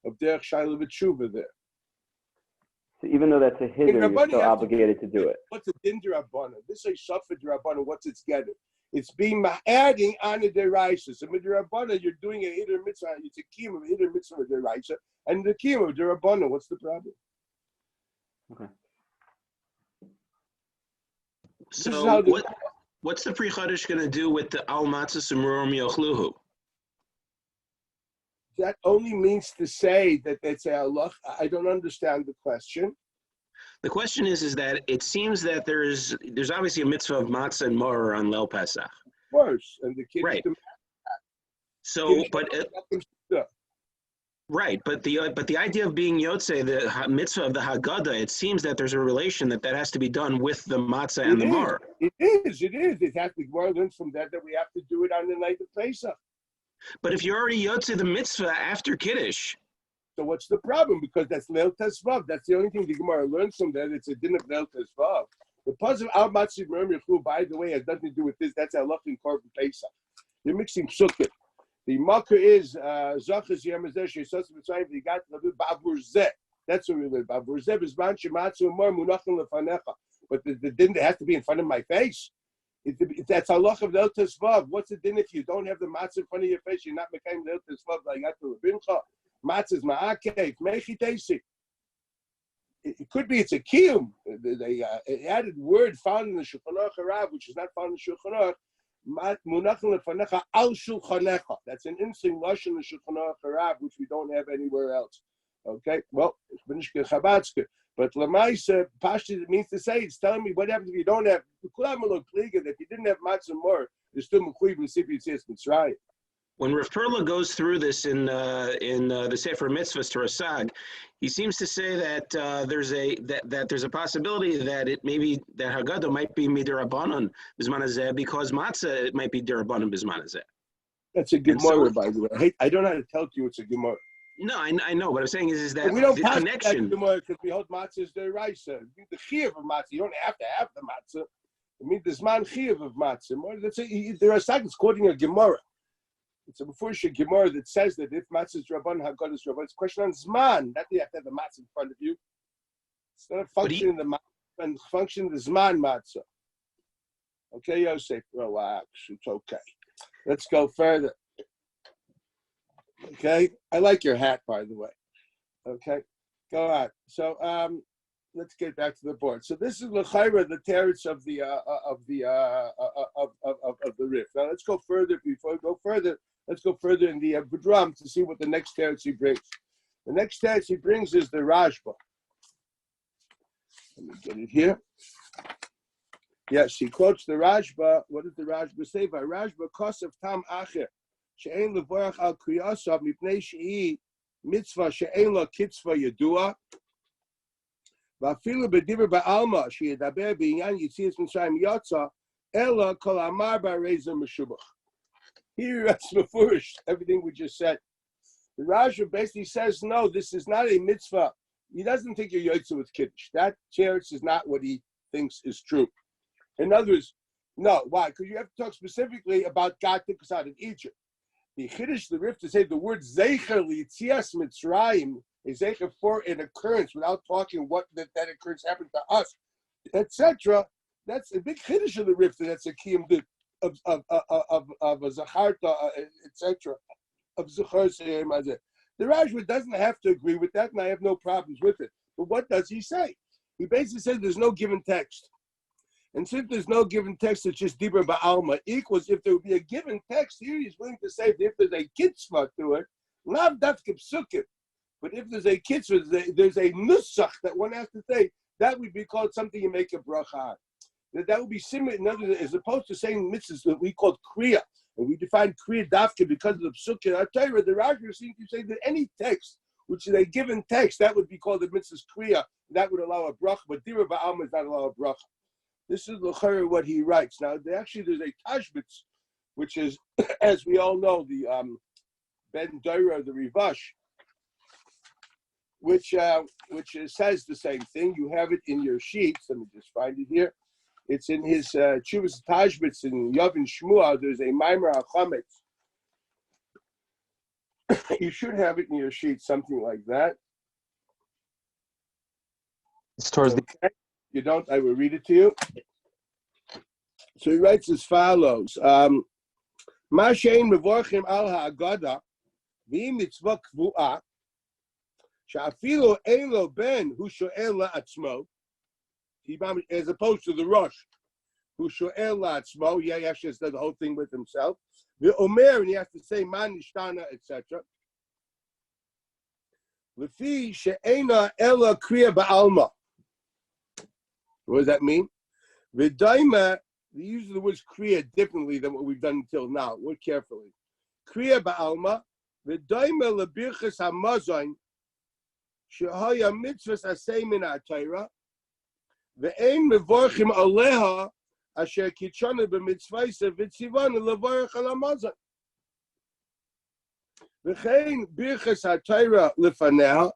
of derech shayla v'tshuva there. So even though that's a Hiddur, you're still obligated to do it. What's a din d'Rabbanan? This is a suffer d'Rabbanan. What's it's getting? It's being adding on a deraisa. So midrabbanan, you're doing a Hiddur mitzvah. It's a kiyum of a Hiddur mitzvah of deraisa, and the kiyum of d'Rabbanan. What's the problem? Okay. So what's the Pri Chodesh going to do with the Al Matzah Sumurim Yochluhu? That only means to say that it's a Allah. I don't understand the question. The question is that it seems that there's obviously a mitzvah of matzah and maror on Leil Pesach. Of course, and the kid. Right. So, but right, but the idea of being yotze, the mitzvah of the Haggadah, it seems that there's a relation that has to be done with the matzah and the maror. It is. It has to be learned from that we have to do it on the night of Pesach. But if you're already yotze the mitzvah after Kiddush. So what's the problem? Because that's Leil Tesvav. That's the only thing the Gemara learns from that. It's a din of Leil Tesvav. The puzzle Al Matzah Sumurim Yochluhu, by the way, has nothing to do with this. That's Allah in Korban Pesach. You're mixing psukim. The makar is Zachas Yemazeh Shesos Mitzrayim V'Yigat Lavu Bavur Zeh. That's what we live. Bavur Zeh B'Zman Shematzu Umar Munachim Lefanecha. But the din has to be in front of my face. If that's Allah of Leil Tesvav, what's the din if you don't have the matzah in front of your face? You're not making Leil Tesvav like that to Lebincha. Matzah's ma'akev, mechitesi. It could be it's a kiyum. The added word found in the Shulchan Aruch Harav, which is not found in the Shulchan Aruch, munachim lefanecha al shulchanecha. That's an interesting lashon in the Shulchan Aruch Harav, which we don't have anywhere else. Okay, well, but Lamaisa Pashti, it means to say, it's telling me what happens if you don't have. If you didn't have matzah more, there's still mechuyev l'sipur Yetziat Mitzrayim. When Rav Perla goes through this in the Sefer Mitzvahs to Rasag, he seems to say that there's a possibility that it maybe that Haggadah might be midirabanan b'zman hazeh because matzah it might be dirabanan b'zman hazeh. That's a Gemara, by the way. I don't know how to tell you it's a Gemara. No, I know. What I'm saying is that we don't the pass connection. That Gemara because we hold matzah is deraisa. The chiyuv of matzah. You don't have to have the matzah. I mean, there's man chiyuv of matzah. There are seconds quoting a Gemara. It's a Mefurish Gemara that says that if matzah is Rabban, Haggadah is Rabban. It's a question on Zman. Not that you have to have the matzah in front of you. It's not a function in the matzah, and function in the Zman matzah. Okay, Yosef, relax. It's okay. Let's go further. Okay, I like your hat, by the way. Okay, go on. So let's get back to the board. So this is l'chayra, the teretz of the Rif. Now let's go further. Before we go further, Let's go further in the Budram to see what the next teretz he brings. The next teretz he brings is the Rashba. Let me get it here. Yes, he quotes the Rashba. What does the Rashba say? By Rashba, Kosev Tam Acher, She'ein Levorach Al Kriyasav Mipnei She'i Mitzvah She'ein Lo Kitzvah Yedua. V'afilu b'divrei ba'alma she'yedaber b'inyan Yetzias Mitzrayim Yotza Ela Kol Amar Ba'Reza Meshubach. Here that's mefurish, everything we just said. The Rashba basically says, no, this is not a mitzvah. He doesn't think you're yotza with kiddush. That teretz is not what he thinks is true. In other words, no. Why? Because you have to talk specifically about God took us out of Egypt. The Chiddush, the Rif, to say the word Zecher Yetzias Mitzrayim is Zecher for an occurrence without talking what that occurrence happened to us, etc. That's a big Chiddush of the Rif. That's a kiyum of a Zacharta, etc. Of Zachar Seyem Azeh. The Rashba doesn't have to agree with that, and I have no problems with it. But what does he say? He basically says there's no given text. And since there's no given text, it's just Dibur Ba'alma equals if there would be a given text here, he's willing to say that if there's a kitzvah to it, not dafke psukim, but if there's a kitzvah, there's a nusach that one has to say, that would be called something you make a bracha on. That would be similar, in other words, as opposed to saying mitzvahs that we call kriya, and we define kriya dafke because of the psukim. I'll tell you, the Rashba seems to say that any text, which is a given text, that would be called the mitzvah's kriya, that would allow a bracha, but Dibur Ba'alma is not allow a bracha. This is l'chara what he writes. Now, there's a Tashbitz, which is, as we all know, the Ben Doira, the Rivash, which says the same thing. You have it in your sheets. Let me just find it here. It's in his Chuvas Tashbitz in Yavin Shmuah. There's a Maimer HaChametz. You should have it in your sheets, something like that. It's towards the. You don't, I will read it to you. So he writes as follows. Ma she'ein mevorchim al ha'agada v'im mitzvah kvu'a she'afilu ein lo ben hu sho'el la'atzmo, as opposed to the Rosh who sho'el la'atzmo, he actually said the whole thing with himself. V'omer, and he has to say man nishtana, etc. Lefi she'eina ela kriya ba'alma. What does that mean? V'daima, they use the words kriya differently than what we've done until now. Look carefully. Kriya ba'alma, v'daima lebirchas hamazon, shehaya mitzvahs asay min ha'tayra, ve'ein mevorchim aleha, asher kitshana b'mitzvayse v'tzivana levorach al hamazon. V'chein birchas ha'tayra lefaneha,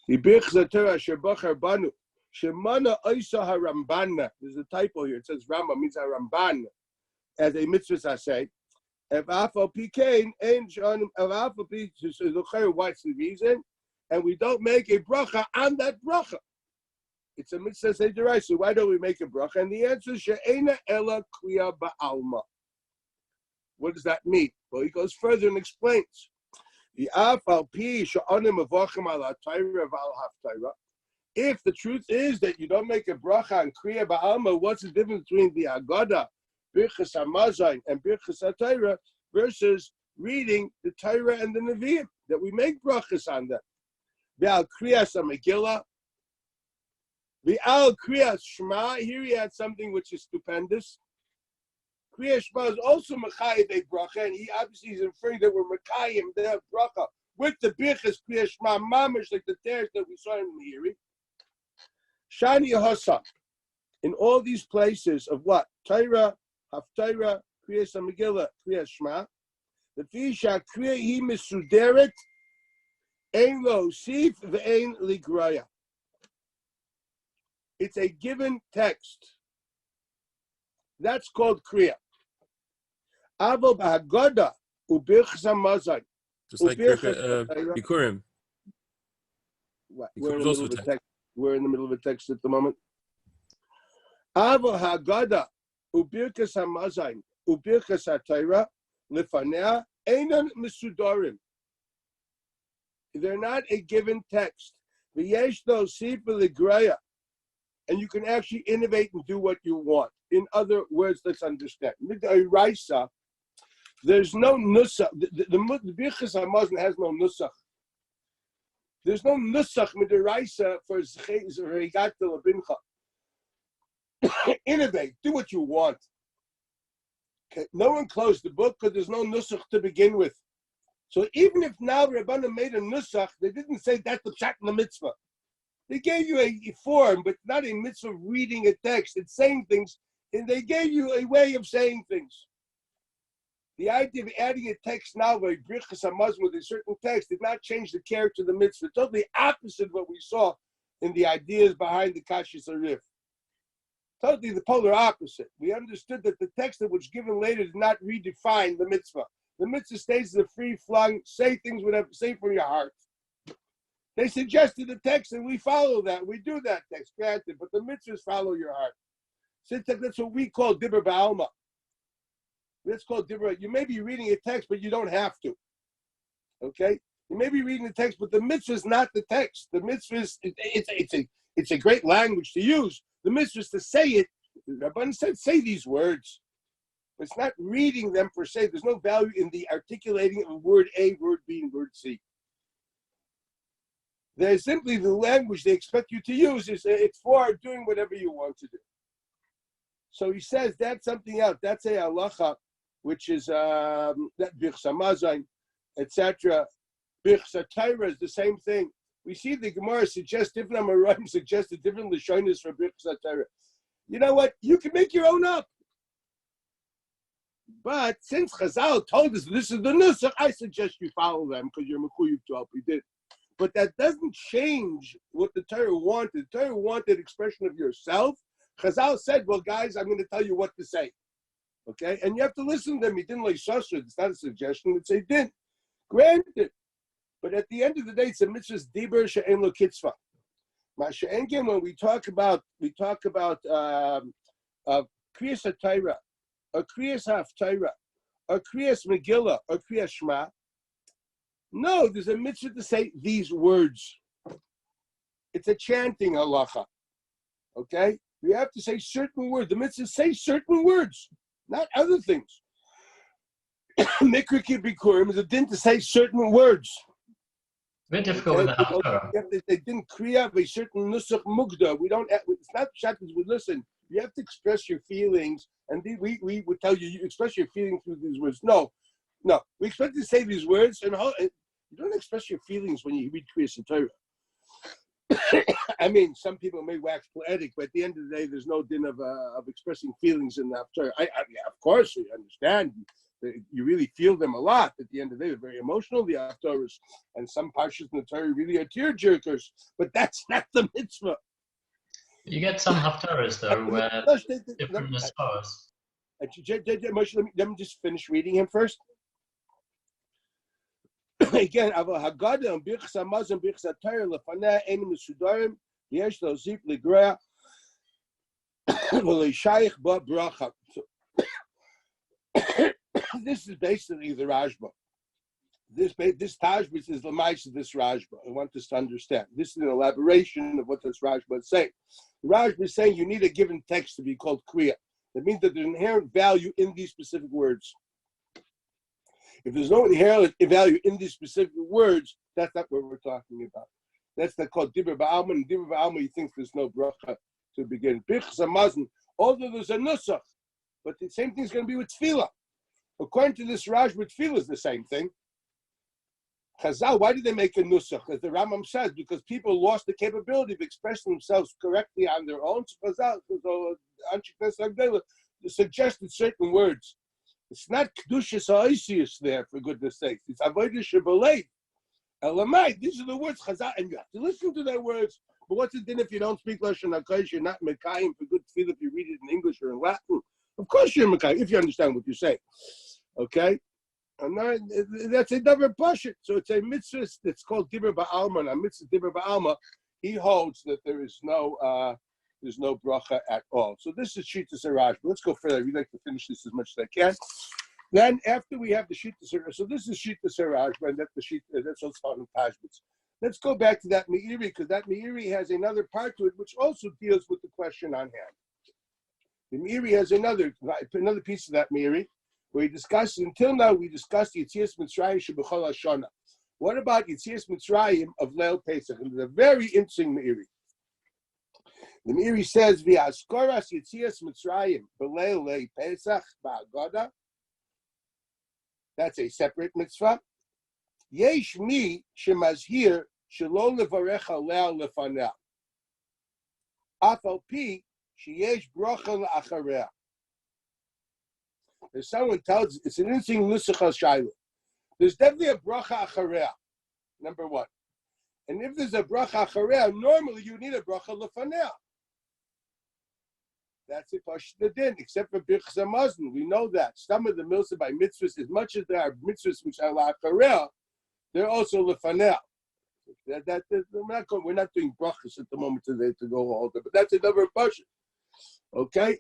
the birchas ha'tayra asher bachar banu, Shemana Oisa HaRambana. There's a typo here. It says Rambam means HaRamban as a mitzvah I say. What's the reason? And we don't make a bracha on that bracha. It's a mitzvah Seder. So why don't we make a bracha? And the answer is She'ena Ela Kriya Ba'alma. What does that mean? Well, he goes further and explains. The Afal Pi Sha'onim Avachim Al HaTayra V'Al HaFtayra. If the truth is that you don't make a bracha and kriya ba'alma, what's the difference between the Agada, Birchas HaMazon, and Birchas HaTayra versus reading the Torah and the Nevi'im, that we make brachas on them? Ve'al kriyas HaMegillah, ve'al kriyas Shema. Here he had something which is stupendous. Kriyas Shema is also Mechayim a bracha, and he obviously is referring that we're Mechayim, the bracha, with the Birchas Kriyas Shema, mamish, like the tears that we saw in the hearing. Shani Hasa, in all these places of what? Torah, Haftarah, Kriyas HaMegillah, Kriyas Shema, the Fisha Kriya Hi Misuderet, Ein Lo Sif Ve'ein Ligraya. It's a given text. That's called Kriya. Avo B'Haggadah Ubirchas HaMazon. Just like Bikurim. We're in the middle of a text. We're in the middle of a text at the moment. Avo Haggadah ubirkas hamazon ubirkas hatayra lefanea einan mesudarim. They're not a given text. V'yesh lo sipur ligraya, and you can actually innovate and do what you want. In other words, let's understand. Midairaisa, There's no nusach. The Birchas Hamazon has no nusach. There's no nusach midiraisa for Zerigat Labincha. Innovate. Do what you want. Okay. No one closed the book because there's no nusach to begin with. So even if now Rabbanan made a nusach, they didn't say that's the pshat in the mitzvah. They gave you a form, but not a mitzvah of reading a text. It's saying things, and they gave you a way of saying things. The idea of adding a text now by Birchas Hamazon with a certain text did not change the character of the mitzvah. Totally opposite of what we saw in the ideas behind the Kashis Arif. Totally the polar opposite. We understood that the text that was given later did not redefine the mitzvah. The mitzvah stays as a free-flung, say things whatever, say from your heart. They suggested the text and we follow that. We do that text, granted, but the mitzvahs follow your heart. So that's what we call Dibur Ba'alma. That's called Dibur. You may be reading a text, but you don't have to. Okay? You may be reading the text, but the mitzvah is not the text. The mitzvah is, it's a great language to use. The mitzvah is to say it. The Rabban said, say these words. It's not reading them per se. There's no value in the articulating of word A, word B, and word C. There's simply the language they expect you to use. It's for doing whatever you want to do. So he says that's something else. That's a halacha, which is that Birchas Hamazon, etc. Birchas Torah is the same thing. We see the Gemara suggests different Amoraim suggested different Lashonis for Birchas Torah. You know what? You can make your own up. But since Chazal told us this is the nusach, I suggest you follow them because you're mechuyev to help. We did. But that doesn't change what the Torah wanted. The Torah wanted expression of yourself. Chazal said, well, guys, I'm going to tell you what to say. Okay? And you have to listen to them. He didn't like shasha. It's not a suggestion. It's a din. Granted. But at the end of the day, it's a mitzvah's dibur she'en lo kitzvah. Masha'enken, when we talk about kriyas HaTorah, or kriyas HaHaftarah, or kriyas Megillah, or kriyas Shema. No, there's a mitzvah to say these words. It's a chanting halacha. Okay? You have to say certain words. The mitzvah say certain words, not other things. Mikra Bikurim is a din to say certain words. Very difficult with the Haftarah. They didn't create a certain nusach mugda. We don't. It's not shatters. We listen. You have to express your feelings, and we would tell you express your feelings through these words. No. We expect to say these words, and you don't express your feelings when you read Kriyas Torah. I mean, some people may wax poetic, but at the end of the day, there's no din of expressing feelings in the Haftarah. I mean, of course, you understand. You really feel them a lot. At the end of the day, they're very emotional, the Haftarahs. And some parshas in the Torah really are tear-jerkers. But that's not the mitzvah. You get some Haftarahs, though, where different Nesparos. Let me just finish reading him first. Again, Haggadah and Birchas Hamazon, Birchas Torah, Lefaneh, Ein Mesudarim, Yesh Lo Zip Legra, V'Leishayich Ba Bracha. This is basically the Rashba. This Tajbis is the mice of this Rashba. I want us to understand. This is an elaboration of what this Rashba is saying. The Rashba is saying you need a given text to be called Kriya. That means that there's inherent value in these specific words. If there's no inherent value in these specific words, that's not what we're talking about. That's called Dibur Ba'alma. And Dibur Ba'alma, you think there's no bracha to begin. Birchas Hamazon, although there's a nusach, but the same thing is going to be with tefillah. According to this Rashba, tefillah is the same thing. Chazal, why did they make a nusach? As the Rambam says, because people lost the capability of expressing themselves correctly on their own. So Chazal suggested certain words. It's not kedushas ha'isius there, for goodness sake. It's avodah shebalei. Elamai. These are the words Chazal, and you have to listen to their words. But what's it then if you don't speak Lashon HaKodesh? You're not mekayim for good tefillah if you read it in English or in Latin. Of course you're mekayim if you understand what you say. Okay. And that's a davar pashut. So it's a mitzvah that's called Dibur Ba'alma. And a mitzvah Dibur Ba'alma, he holds that there is no bracha at all. So this is Shittas Rashba. Let's go further. We'd like to finish this as much as I can. Then after we have the Shittas Rashba, so this is Shittas Rashba, and that's what's called Tajbitz. Let's go back to that Meiri, because that Meiri has another part to it, which also deals with the question on hand. The Meiri has another piece of that Meiri, We discussed, until now, we discussed Yetziat Mitzrayim Shebechol Hashana. What about Yetziat Mitzrayim of Leil Pesach? And it's a very interesting Meiri. The Meiri says, V'askoras Yetziat Mitzrayim b'Leil Leil Pesach ba'Agada. That's a separate mitzvah. Yesh mi shemazhir shelo levarech alea lefanea. Af al pi sheyesh bracha la'achareh. If someone tells, it's an interesting nusach shayla. There's definitely a bracha achareh, number one. And if there's a bracha achareh, normally you need a bracha lefanea. That's it, the din, except for birchas hamazon. We know that. Some of the milsa by mitzvahs, as much as there are mitzvahs which are la'achareh, they're also lefanea. We're not doing brachas at the moment today to go older, but that's another passion. Okay?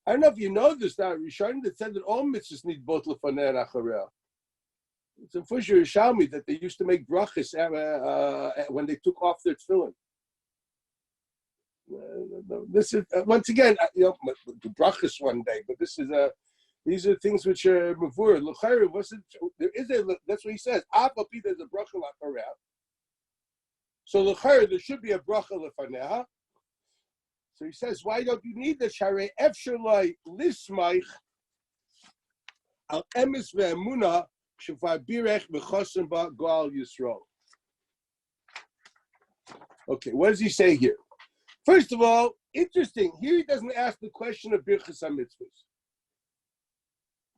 I don't know if you know this, that Rishonim that said that all mitzvahs need both lefanea and achareh. It's a Fusha Yerushalmi that they used to make brachas when they took off their tefillin. This is once again, the brachas one day, but these are things which are mavur. L'chayre wasn't there is a that's what he says. Apapi there's a bracha l'achareh. So l'chayre there should be a bracha lefaneha. So he says, why don't you need the sharei efshalai lismaich al emes ve'emuna shefar birech v'chosim ba gal yisrael. Okay, what does he say here? First of all, interesting. Here he doesn't ask the question of birchas hamitzvos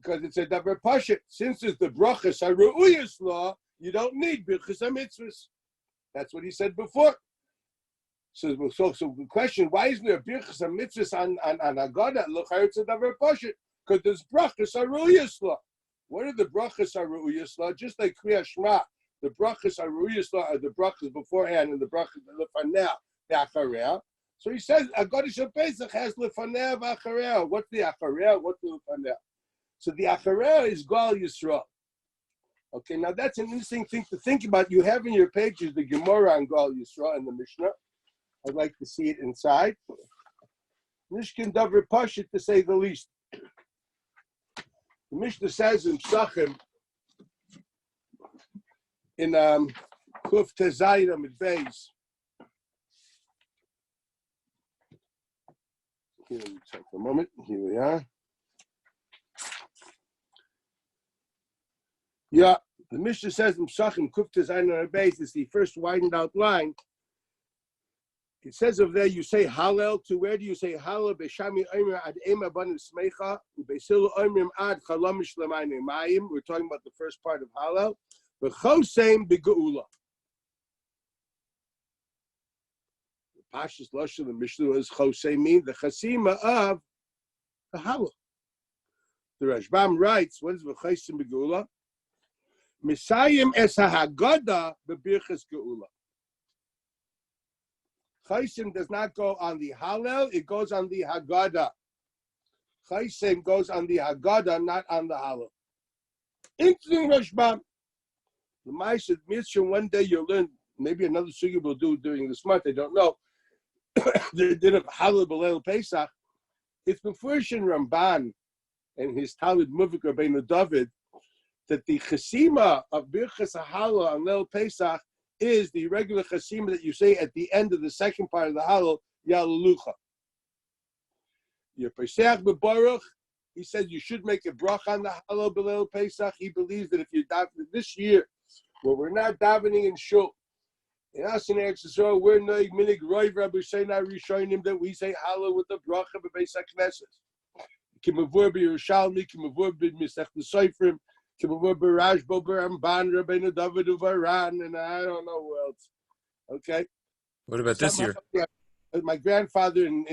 because it's a davar pashut. Since it's the brachas haru'uyas law, you don't need birchas hamitzvos. That's what he said before. So the question: why isn't there birchas hamitzvos on Haggadah? Look, it's a davar pashut because there's brachas haru'uyas law. What are the brachas haru'uyas law? Just like Kriyas Shema, the brachas haru'uyas law are the brachas beforehand and the brachas lefanea v'achareh. So he says, Haggadah Shel Pesach has lefanea v'achareh. What's the achareh? What's the lefanea? So the achareh is Gal Yisrael. Okay, now that's an interesting thing to think about. You have in your pages the Gemara on Gal Yisrael and the Mishnah. I'd like to see it inside. Mishkan Davar Pashut, to say the least. The Mishnah says in Psachim, in Kuf Tezayim Amid Beis, here we take a moment. Here we are. Yeah, the Mishnah says in Psachim, Kuf Tezayim Amid Beis is the first widened out line. It says over there, you say Hallel. To where do you say Hallel? Beishami Omer ad Ema Banu Smecha, Beisilu Omerim ad Chalamish Lemayne Mayim. We're talking about the first part of Hallel. B'choseim b'geula. The Pashas Lashon the Mishnah is Choseim mean the Chasima of the Hallel. The Rashbam writes, what is B'choseim b'geula? Misayim es ha'Haggadah b'birchas geula. Chaysim does not go on the Hallel, it goes on the Haggadah. Chaysim goes on the Haggadah, not on the Hallel. Interesting, Rashbam. The Ma'aseh Mitzrayim, one day you'll learn, maybe another sugi will do during this month, I don't know. The din of Hallel B'Leil Pesach. It's Mefurish Ramban and his Talmud Muvik Rabbeinu David that the Chasima of Birchas HaHallel on Leil Pesach is the regular chasima that you say at the end of the second part of the Hallel, Yalalucha. Your Pesach B'Baruch, he said you should make a bracha on the Hallel B'Leil Pesach. He believes that if you daven this year, well, we're not davening in shul. In us in Eretz Yisrael, we're noig minig roiv Rabbi Shena Rishonim that we say Hallel with the bracha b'Beis HaKnesses. Kimavur b'Yerushalmi, Kimavur b'Misech L'Soifrim, and I don't know who else. Okay. What about this year? Yeah, my grandfather in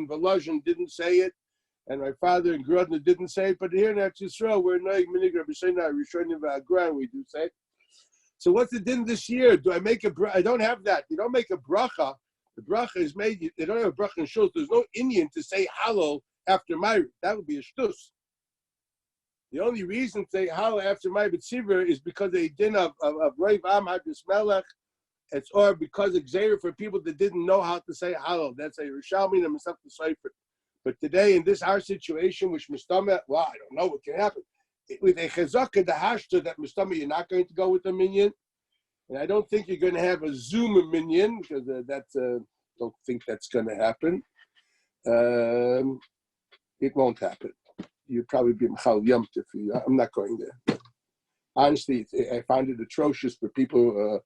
Volozhin didn't say it, and my father in Grodno didn't say it. But here in Eretz Yisrael, we're noig minig Rabbi Shena Rishonim v'Agra, we do say it. So what's the din this year? Do I make a bracha? I don't have that. You don't make a bracha. The bracha is made. They don't have a bracha in shul. There's no Indian to say Hallel after Ma'ariv. That would be a shtus. The only reason to say Hallel after my B'Tzivur is because they din of Rav Am Hadis Melech. It's or because of Xer for people that didn't know how to say Hallel. That's a Rishalmi and Masech Sefer. But today in this our situation, which Mistameh, well, I don't know what can happen. with a chazaka the hashta that Mustama you're not going to go with the minyan, and I don't think you're going to have a Zoom minyan because don't think that's going to happen. It won't happen. You'd probably be Mechal Yom Tov. I'm not going there. Honestly, I find it atrocious for people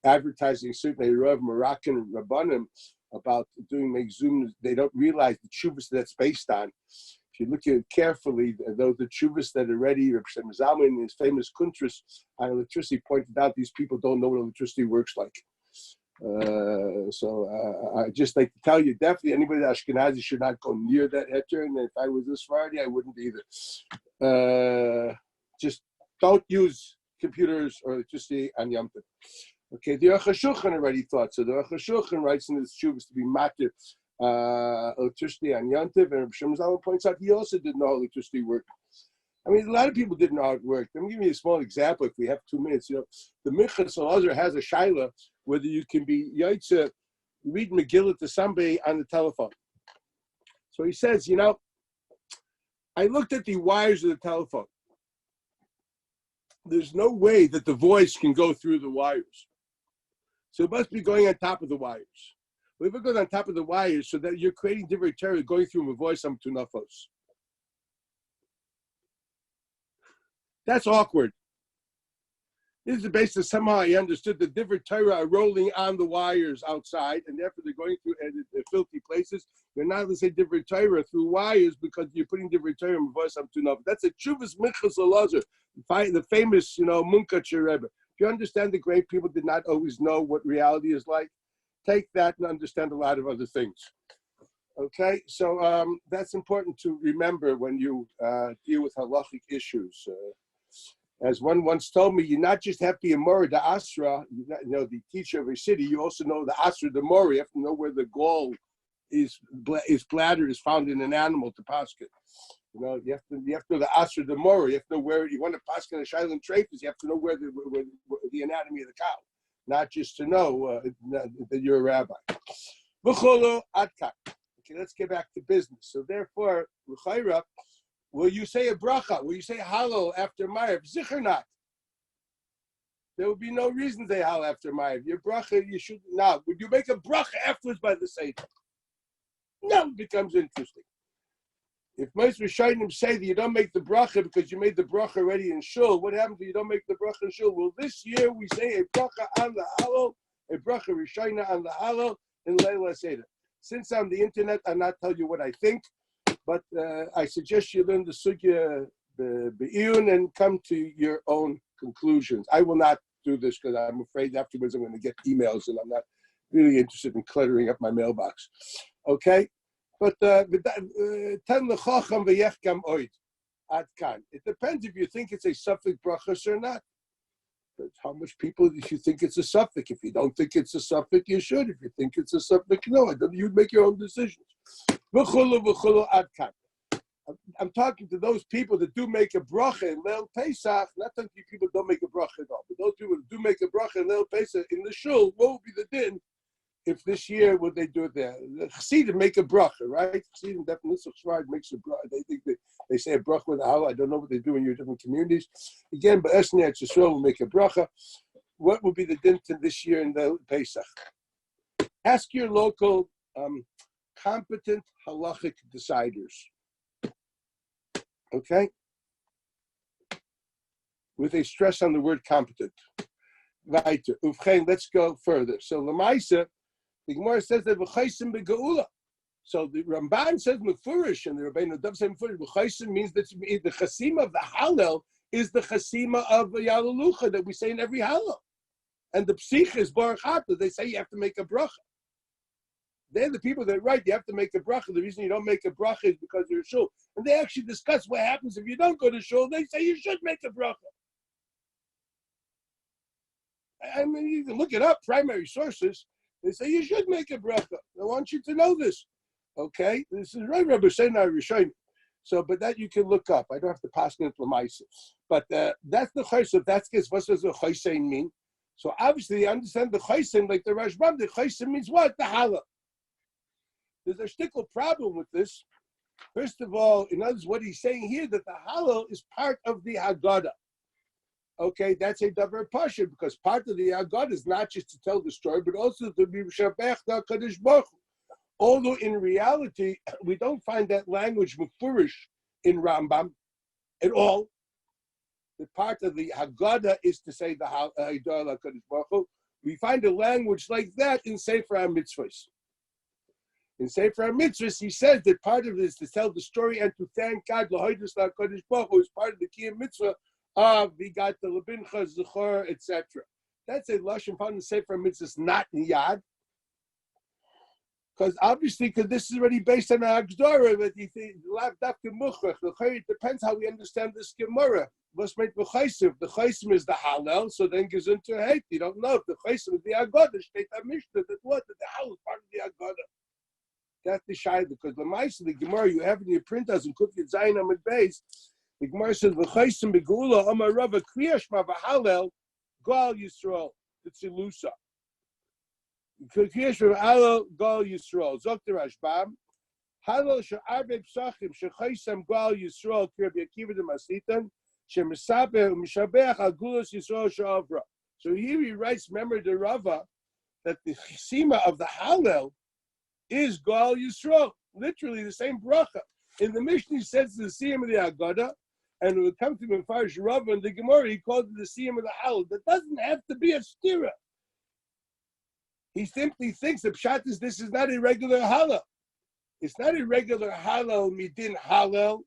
advertising certain Rav Moroccan Rabbanim about make Zoom. They don't realize the tshuvas that's based on. If you look at it carefully, though the tshuvas that already Reb Shem Zalman in his famous kuntras on electricity pointed out, these people don't know what electricity works like. I just like to tell you, definitely anybody that Ashkenazi should not go near that heter, and if I was this Friday, I wouldn't either. Just don't use computers or electricity on Yom Tov. Okay, the Aruch HaShulchan already thought so. The Aruch HaShulchan writes in his tshuvas to be matir electricity on Yom Tov, and Reb Shem Zalman points out he also didn't know how electricity worked. I mean, a lot of people didn't know how it worked. Let me give you a small example if we have 2 minutes. The Minchas Elazar has a shaila whether you can be Yaitse, read Megillah to somebody on the telephone. So he says, I looked at the wires of the telephone. There's no way that the voice can go through the wires. So it must be going on top of the wires. Well, if it goes on top of the wires, so that you're creating different terror going through a voice on tunafos. That's awkward. This is the basis somehow I understood the different Torah are rolling on the wires outside, and therefore they're going through filthy places. You're not going to say different Torah through wires because you're putting different Torah in voice up to enough. That's a Chuvas Minchas Elazar, the famous, Munkatcher Rebbe. If you understand the great people did not always know what reality is like, take that and understand a lot of other things. Okay, so that's important to remember when you deal with halachic issues. As one once told me, you not just have to be a Mora, the Asra, the teacher of a city, you also know the Asra, the Mora. You have to know where the gall is bladder is found in an animal to paskin. You have to know the Asra, the Mora. You have to know where you want to paskin a Shiloh Trafis. You have to know where the anatomy of the cow, not just to know that you're a rabbi. Okay, let's get back to business. So therefore, will you say a bracha? Will you say halal after Ma'ariv? Zich or not? There will be no reason to say halal after Ma'ariv. Your bracha, you should not. Would you make a bracha afterwards by the Seder? Now it becomes interesting. If most Rishonim say that you don't make the bracha because you made the bracha already in shul, what happens if you don't make the bracha in shul? Well, this year we say a bracha on the halal, a bracha Rishona on the halal in Leila Seder. Since on the internet, I'll not tell you what I think. But I suggest you learn the sugya be'iyun and come to your own conclusions. I will not do this because I'm afraid afterwards I'm going to get emails and I'm not really interested in cluttering up my mailbox. Okay? But it depends if you think it's a suffix brachas or not. But how much people if you think it's a suffix? If you don't think it's a suffix, you should. If you think it's a suffix, no. You'd make your own decisions. I'm talking to those people that do make a bracha in Leil Pesach, not talking to people that don't make a bracha at all, but those people that do make a bracha in Leil Pesach in the shul, what would be the din if this year would they do it there? The Chassidim make a bracha, right? Chassidim definitely makes a bracha. They think they say a bracha with a halal. I don't know what they do in your different communities. Again, but Esnei Yisrael will make a bracha. What would be the din to this year in Leil Pesach? Ask your local competent halachic deciders. Okay? With a stress on the word competent. Right. Let's go further. So Lamaisa, the Gemara says that v'chaisim begeula. So the Ramban says mefurish, and the Rabbeinu Dov says mefurish. V'chaisim means that the chasima of the Hallel is the chasima of Yalalucha that we say in every Hallel. And the psich is Baruch Atah. They say you have to make a bracha. They're the people that write, you have to make a bracha. The reason you don't make a bracha is because you're a shul. And they actually discuss what happens if you don't go to shul. They say you should make a bracha. I mean, you can look it up, primary sources. They say you should make a bracha. I want you to know this. Okay? This is right, Rabbi Seinai Rishonim. So, but that you can look up. I don't have to pass it to Lamaisa. But that's the chaysim. That's case. What does the chaysim mean? So obviously, you understand the chaysim, like the Rashbam. The chaysim means what? The halal. There's a shtickle problem with this. First of all, in other words, what he's saying here, that the Hallel is part of the Haggadah. Okay, that's a davar pasha, because part of the Haggadah is not just to tell the story, but also to be Shabbat HaKadosh Baruch Hu. Although in reality, we don't find that language mufurish in Rambam at all. The part of the Haggadah is to say the Haidah HaKadosh Baruch Hu. We find a language like that in Sefer HaMitzvos. In Sefer HaMitzvos, he says that part of it is to tell the story and to thank God, L'hoidus HaKadosh Baruch Hu, is part of the Kiyam Mitzvah of Vigat the Lebincha, Zechor, etc. That's a Lashon found in Sefer HaMitzvos, not in Yad. Because obviously, this is already based on a Hagdara, but you think, it depends how we understand this Gemara. What's made the Chaysim? The Chaysim is the Hallel, so then goes into hate. You don't know if the Chaysim is the Haggadah. State Mishnah that what? That the Hallel is part of the Haggadah. That's the Shai, because the Maisa, the Gemara you have in your printouts in Kufyat Zayin Amid Beis, the Gemara says, V'chaysim begula Amar Rava Kriyashma v'Hallel Gal Yisrael Tzillusa. Kriyashma v'Hallel Gal Yisrael. Zokter Rashbam. Hallel she'arbe psachim she'chaysam Gal Yisrael Kirab Yakiva de Masitan she'mesabe u'mishabeach al Gulos Yisrael she'avra. So here he writes, remember the Rava, that the chesima of the Hallel is Gal Yisrael, literally the same bracha. In the Mishnah, he says the siyam of the Haggadah, and it would come to Mefarish Rav and the Gemara, he called it the siyam of the Hallel. That doesn't have to be a stira. He simply thinks that Pshat is this is not a regular Hallel. It's not a regular Hallel midin Hallel.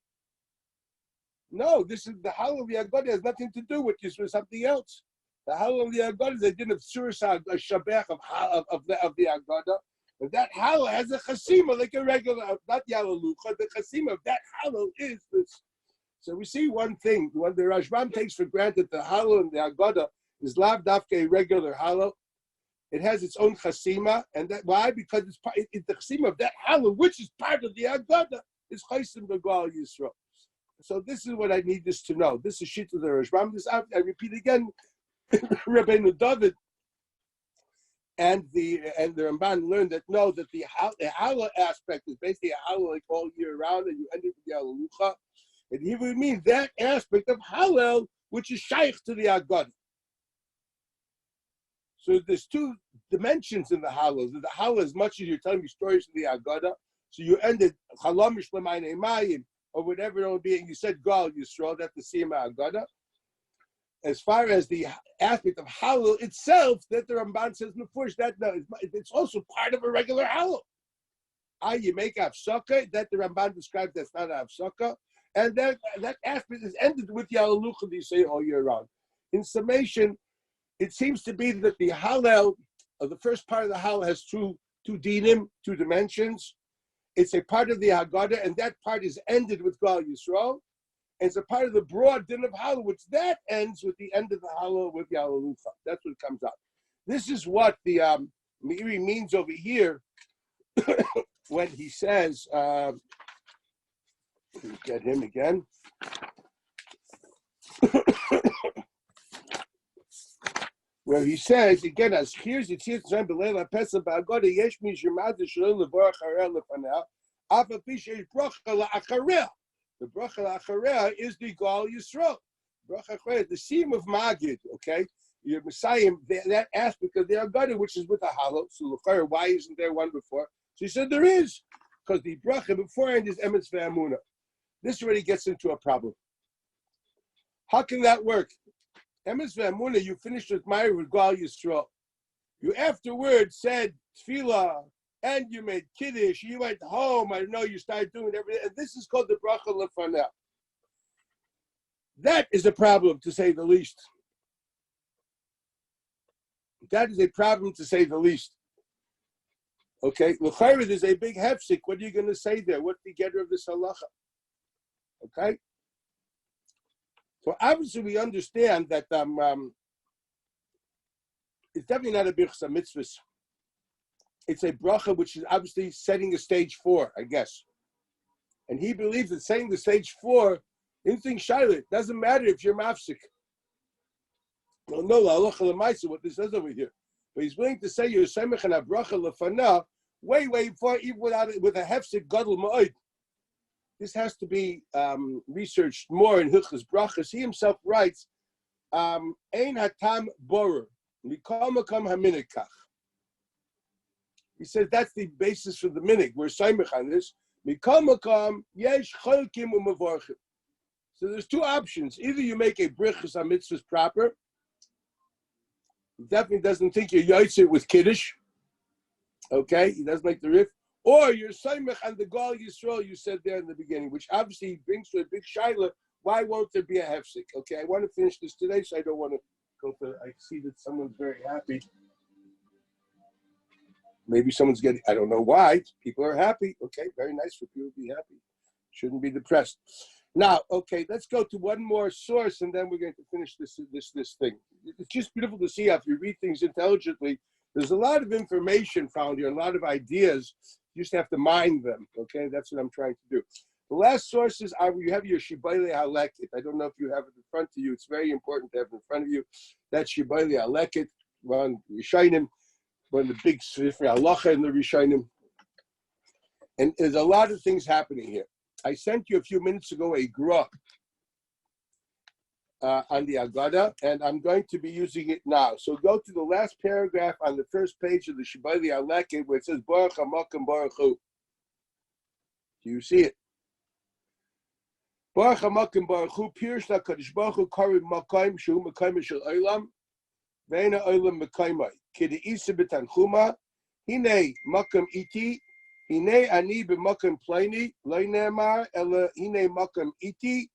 No, this is the Hallel of the Haggadah has nothing to do with this, with something else. The Hallel of the Haggadah is a din of Surah, a Shabbat of the Haggadah. But that Hallel has a chasima like a regular, not Yalalucha. The chasima of that Hallel is this. So we see one thing. When the Rashbam takes for granted the Hallel and the Haggadah is lav dafke a regular Hallel, it has its own chasima. And that why? Because it's the chasima of that Hallel, which is part of the Haggadah, is chaysim b'gal Yisrael. So this is what I need this to know. This is shit of the Rashbam. This I repeat again, Rabbeinu David and the Ramban learned that no, that the Hallel aspect is basically a Hallel like all year round, and you end it with the Halalucha. And he would mean that aspect of Hallel, which is shaykh to the Haggadah. So there's two dimensions in the Hallel. The Hallel, as much as you're telling me stories of the Haggadah, so you ended Chalamish L'mayne Mayim, or whatever it will be, and you said Gal Yisrael, that's the Siyam Haggadah. As far as the aspect of Hallel itself, that the Ramban says Mefurish, that no, it's also part of a regular Hallel. You make Hafsaka, that the Ramban describes that's not Hafsaka, and that aspect is ended with Yalalucha that you say all year round. In summation, it seems to be that the Hallel, the first part of the Hallel has two dinim, two dimensions. It's a part of the Haggadah, and that part is ended with Gal Yisrael. And it's a part of the broad din of Hallel, which that ends with the end of the Hallel with Yalalucha. That's what comes out. This is what the Meiri means over here when he says, get him again. Where he says, again, as here's the Yetziat Tzayim B'leila Pesach B'Haggadah Yesh Mi Shemad Shalom Levorach Harel Lefanel Afa Pi Sheish Bracha La'achareh. The Bracha La'achareh is the Gal Yisrael. Bracha La'achareh, the Siyam of Magid, okay? Your Messiah, that aspect of the Haggadah, which is with the Hallel. So why isn't there one before? So he said there is, because the Bracha beforehand is Emetz Ve'amunah. This already gets into a problem. How can that work? Emes ve'amunah, you finished with Meir with Gal Yisrael. You afterwards said Tefillah, and you made Kiddush. You went home. I know you started doing everything. And this is called the Bracha Lefanel. That is a problem, to say the least. That is a problem, to say the least. Okay? L'chayra, there's a big hefsik. What are you going to say there? What's the getter of this halacha? Okay? So obviously we understand that it's definitely not a birchas mitzvahs. It's a bracha which is obviously setting a stage 4, I guess. And he believes that setting the stage 4, anything shayla, it doesn't matter if you're mafsik. Well, no, halacha l'maisa, what this says over here. But he's willing to say you're semech and a bracha lefana way before, even with a hefsik gadol ma'od. this has to be researched more in Hilchos Brachas. He himself writes, Ein hatam borer, mikol makom haminikach. He says that's the basis for the minig. We're saimich on this. Mikol makom yesh cholkim u'mevorchim. So there's two options. Either you make a brichas on mitzvahs proper. He definitely doesn't think you're yotzei with kiddush. Okay, he doesn't like the riff. Or you're saimich on the Gal Yisrael you said there in the beginning, which obviously brings to a big shaila. Why won't there be a hefsek? Okay, I want to finish this today, so I don't want to go for. I see that someone's very happy. Maybe someone's getting. I don't know why. People are happy. Okay, very nice for people to be happy. Shouldn't be depressed. Now, okay, let's go to one more source, and then we're going to finish this thing. It's just beautiful to see how if you read things intelligently. There's a lot of information found here, a lot of ideas. You just have to mind them. Okay, that's what I'm trying to do. The last sources are you have your Shibayle Halekit. I don't know if you have it in front of you. It's very important to have it in front of you. That's Shibayle Halekit, one Rishonim, one of the big Sifrei Halacha in the Rishonim. And there's a lot of things happening here. I sent you a few minutes ago a gra on the Agada, and I'm going to be using it now. So go to the last paragraph on the first page of the Shibayle Halekit where it says Baruch HaMakom Baruch Hu. Do you see it? Baruch HaMakom Baruch Hu, Pirush LaKadosh Baruch Hu Karev Makom Shehu Makom Shel Olam Ve'ena Olam Makomai K'de'isa B'tanchuma Hinei Makom Iti Hinei Ani B'Makom Pleini Lo Ne'emar Ela Hinei Makom Iti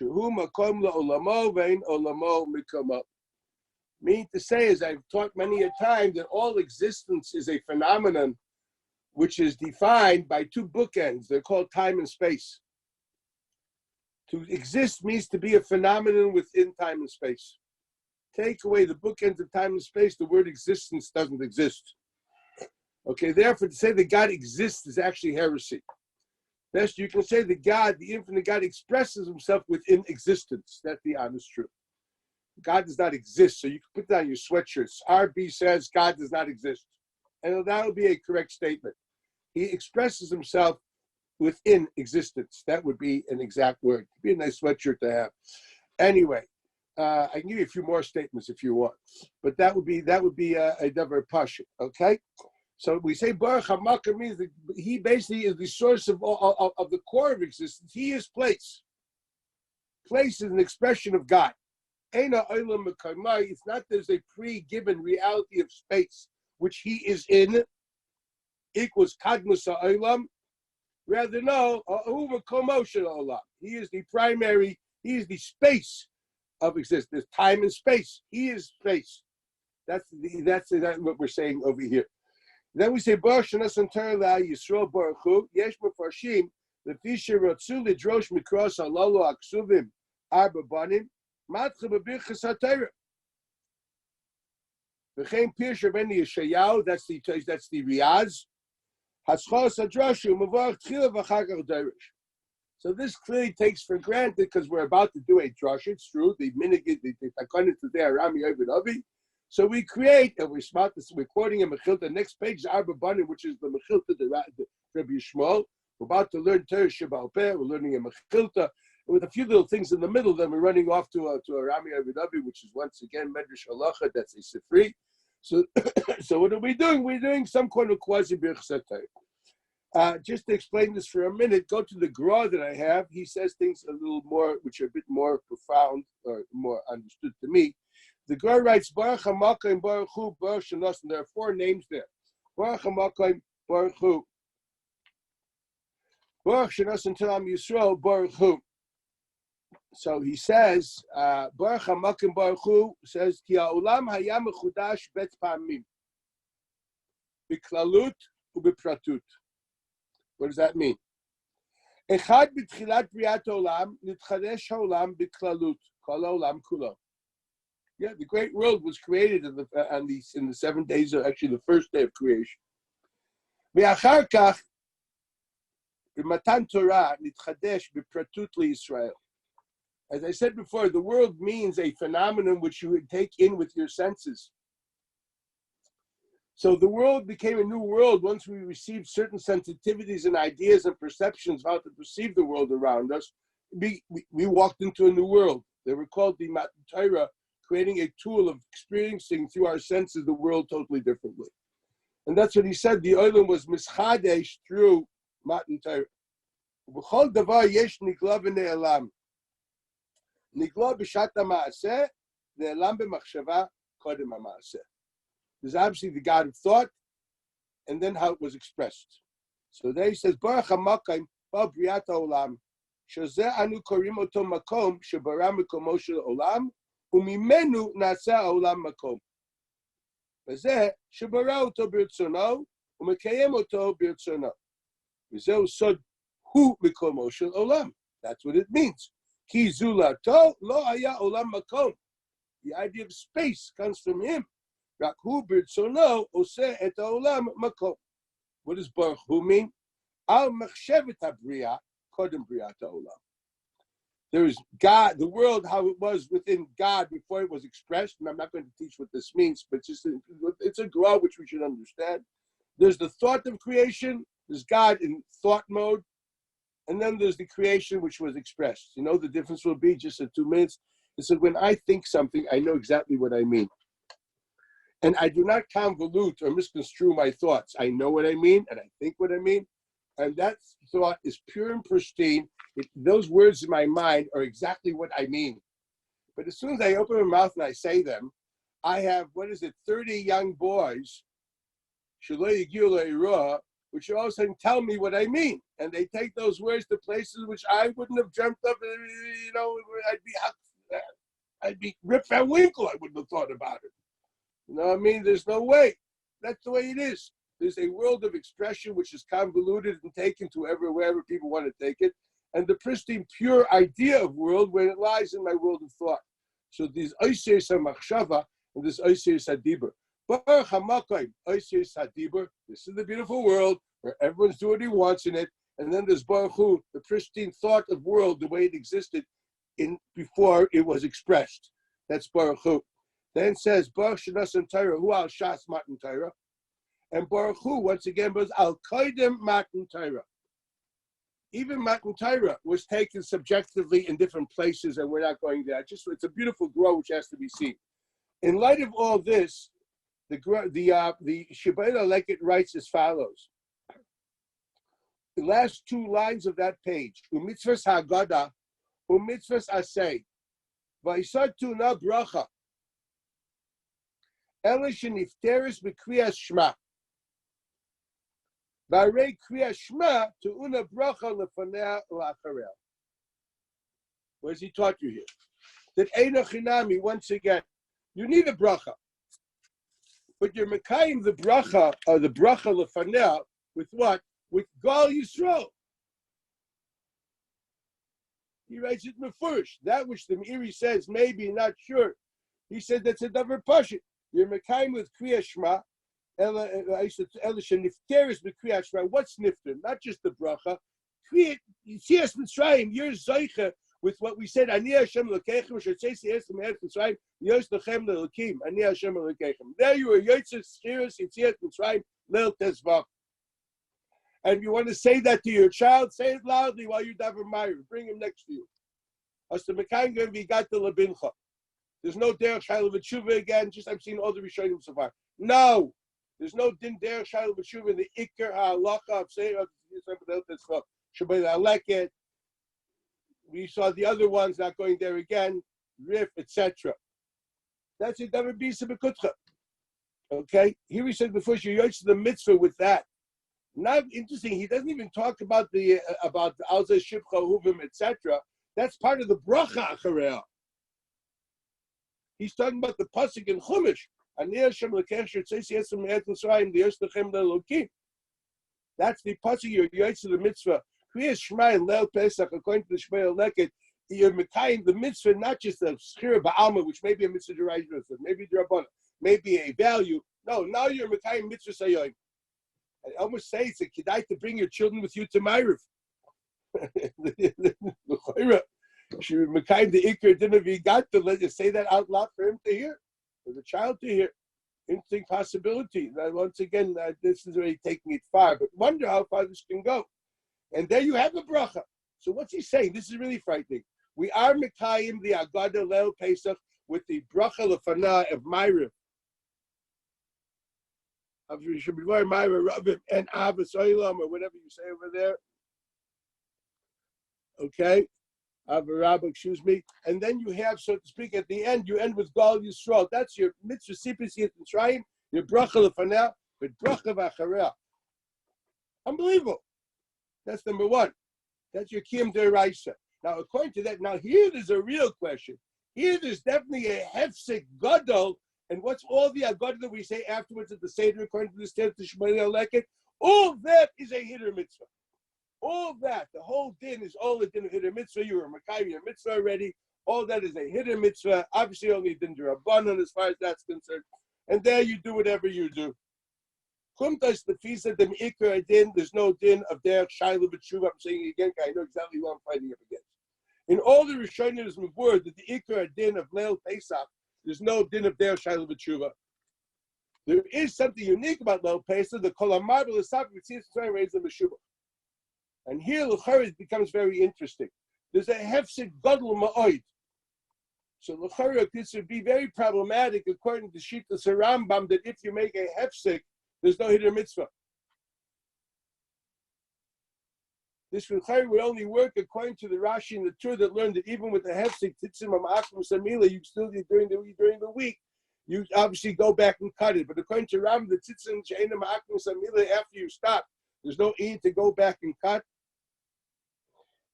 Shehu Makom LaOlamo Ve'en Olamo Makomo. Meaning to say, as I've taught many a time, that all existence is a phenomenon which is defined by two bookends. They're called time and space. To exist means to be a phenomenon within time and space. Take away the bookends of time and space, the word existence doesn't exist. Okay, therefore, to say that God exists is actually heresy. Best you can say that God, the infinite God, expresses himself within existence. That's the honest truth. God does not exist, so you can put down your sweatshirts. RB says God does not exist. And that would be a correct statement. He expresses himself within existence. That would be an exact word. It'd be a nice sweatshirt to have. Anyway, I can give you a few more statements if you want, but that would be a davar pasha. Okay, so we say Baruch HaMakom means that he basically is the source of the core of existence. He is place. Place is an expression of God. Eina olam mekomai. It's not there's a pre-given reality of space which he is in equals kadmus ha'olam. Rather, no, he is the primary, he is the space of existence, time and space. He is space. That's what we're saying over here. Then we say, Baruch Shanasantara La Yisrael Baruch Hu, Yesh Mefarshim, the Fisher Rotsul, Drosh Mikros, Alolo Aksuvim, Arba Banim, Matcha Babirchas HaTorah. V'chein Pirsha Ben Yeshayahu, that's the Riaz. So this clearly takes for granted because we're about to do a drush. It's true. The minigid, the takonis today are Rami Ovid Avi. So we create, and we're quoting a Mechilta. The next page is Arba Banim, which is the Mechilta, the Rabbi Yishmael. We're about to learn Torah Sheba'al Peh. We're learning a Mechilta with a few little things in the middle. Then we're running off to a Rami Ovid Avi, which is once again Medrash Halacha. That's a Sifri. So what are we doing? We're doing some kind of quasi-birchas HaTorah. Just to explain this for a minute, go to the Gra that I have. He says things a little more, which are a bit more profound or more understood to me. The Gra writes, Baruch HaMakom Baruch Hu, Baruch Shanos, and there are four names there. Baruch HaMakom Baruch Hu. Baruch Shanos and Am Yisrael Baruch Hu. So he says, Baruch HaMakom Baruch Hu says, Ki ha'olam haya mechudash bet pa'amim. Biklalut u'bipratut. What does that mean? Echad b'tchilat briat olam, nitchadesh ha'olam biklalut. Kol ha'olam kulo. Yeah, the great world was created in the 7 days, or actually the first day of creation. Ve'achar kach, b'matan Torah, nitchadesh b'pratut liYisrael. As I said before, the world means a phenomenon which you would take in with your senses. So the world became a new world once we received certain sensitivities and ideas and perceptions of how to perceive the world around us. We walked into a new world. They were called the Matan Torah, creating a tool of experiencing through our senses the world totally differently. And that's what he said. The Olam was mischadesh through Matan Torah. B'chol davar yesh nigla v'ne'elam. Nigla b'shat ha'ma'aseh, ne'elam b'machshava kodem ha'ma'aseh. There's obviously the God of thought, and then how it was expressed. So there he says, Baruch ha'makayim ba'briyat ha'olam, shezeh anu korim oto makom shebara mekomo shel olam, umimenu nasa ha'olam makom. V'zeh shebara oto b'rtzono, umekayem oto b'rtzono. V'zeh sod hu mekomo shel olam. That's what it means. Ki zulato lo haya olam makom. The idea of space comes from him. What does Baruch Hu mean? There is God, the world, how it was within God before it was expressed. And I'm not going to teach what this means, but it's a gra which we should understand. There's the thought of creation, there's God in thought mode, and then there's the creation which was expressed. You know, the difference will be just in 2 minutes. It's that when I think something, I know exactly what I mean. And I do not convolute or misconstrue my thoughts. I know what I mean, and I think what I mean. And that thought is pure and pristine. Those words in my mind are exactly what I mean. But as soon as I open my mouth and I say them, I have, 30 young boys, which all of a sudden tell me what I mean. And they take those words to places which I wouldn't have dreamt of. You know, I'd be Rip Van Winkle. I wouldn't have thought about it. You know what I mean? There's no way. That's the way it is. There's a world of expression which is convoluted and taken to wherever people want to take it. And the pristine, pure idea of world where it lies in my world of thought. So these Oisir Samachshava and this Oisir Sadibur. Baruch HaMakayim, Oisir Sadibur. This is the beautiful world where everyone's doing what he wants in it. And then there's Baruch Hu, the pristine thought of world, the way it existed before it was expressed. That's Baruch Hu. Then says Baruch Shanasan Torah, Hu al Shas Matan Torah, and Baruch Hu once again was al Koidem Matan Torah. Even Matan Torah was taken subjectively in different places, and we're not going there. It's a beautiful grow which has to be seen. In light of all this, the Sheba'ila Leket writes as follows: the last 2 lines of that page, Umitzvahs Haggadah, Umitzvahs Asay, Va'isatu na bracha. Elishinifteris b'kriyas shma. V'arei kriyas shma to una bracha lefanea la'acharel. What has he taught you here? That Eino Chinami, once again, you need a bracha, but you're mekayim the bracha or the bracha lefanea with what? With Gal Yisrael. He writes it mefurish. That which the Meiri says maybe not sure. He said that's a davar pashut. You're mekayim with Kriya Shema. What's nifter? Not just the bracha. Yetziat Mitzrayim. You're zoicha with what we said. Ani Hashem Elokeichem. Shetzei Yetziat Mitzrayim. Yos Lechem Lelokim. Ani Hashem Elokeichem. There you are. Yetziat Mitzrayim. Leil Tezvach. And if you want to say that to your child, say it loudly while you davar Meir. Bring him next to you. As the mekayim going to be got the labincha. There's no derech shayla v'tshuva again. Just I've seen all the rishonim so far. No, there's no din derech shayla v'tshuva in the ikar halacha of saying Shabbat Aleket. We saw the other ones not going there again, Rif, etc. That's it. Never be sebekutcha. Okay, here he said before you yotz the mitzvah with that. Not interesting. He doesn't even talk about the alzeh shivcha huvim, etc. That's part of the bracha achareh. He's talking about the pasuk in Chumash. That's the pasuk you're yotz the mitzvah. Kriyas Shema and Leil Pesach, according to the Shema Leket, you're mekayim the mitzvah, not just a schira ba'alma, which may be a mitzvah derived, maybe drabana, maybe a value. No, now you're mekayim mitzvah sayoim. I almost say it's a kidai to bring your children with you to Ma'ariv. She was mekayim the ikar dinner. He got to let you say that out loud for him to hear, for the child to hear. Interesting possibility. Now, once again, this is already taking it far, but wonder how far this can go. And there you have a bracha. So what's he saying? This is really frightening. We are Mekayim the Agada Leil Pesach with the bracha lefana of Myra. Of Myra Rabim and Abbas Oilam, or whatever you say over there. Okay? Avarab, excuse me. And then you have, so to speak, at the end, you end with Gal Yisrael. That's your mitzvah sipur yet Mitzrayim, your bracha lefana, but bracha v'achareh. Unbelievable. That's number one. That's your kiyum deraisa. Now, according to that, now here there's a real question. Here there's definitely a hefsek gadol, and what's all the agadol that we say afterwards at the Seder, according to the Seder to Shemini Aleket? All that is a hitter mitzvah. All that, the whole din is all a din of hitter mitzvah. You were Makayim, your mitzvah already. All that is a hitter mitzvah. Obviously, only din derabanan as far as that's concerned. And there you do whatever you do. Kumtas the fisa dem ikar din. There's no din of derech shayla b'tshuva. I'm saying it again, I know exactly what I'm fighting up against. In all the Rishonim is word that the ikar din of Leil Pesach, there's no din of derech shayla b'tshuva. There is something unique about Leil Pesach. The kol amar b'lesav v'tzis tzvay raised the meshubah. And here, l'chara, becomes very interesting. There's a hefsek gadol ma'oid. So l'chara, this would be very problematic according to Shittas Rambam that if you make a hefsek, there's no hitter mitzvah. This l'chara would only work according to the Rashi and the Tur that learned that even with the hefsek titzim ma'akum samila, you still do during the week. You obviously go back and cut it. But according to Rambam, the titzim she'ena ma'akum samila, after you stop, there's no need to go back and cut.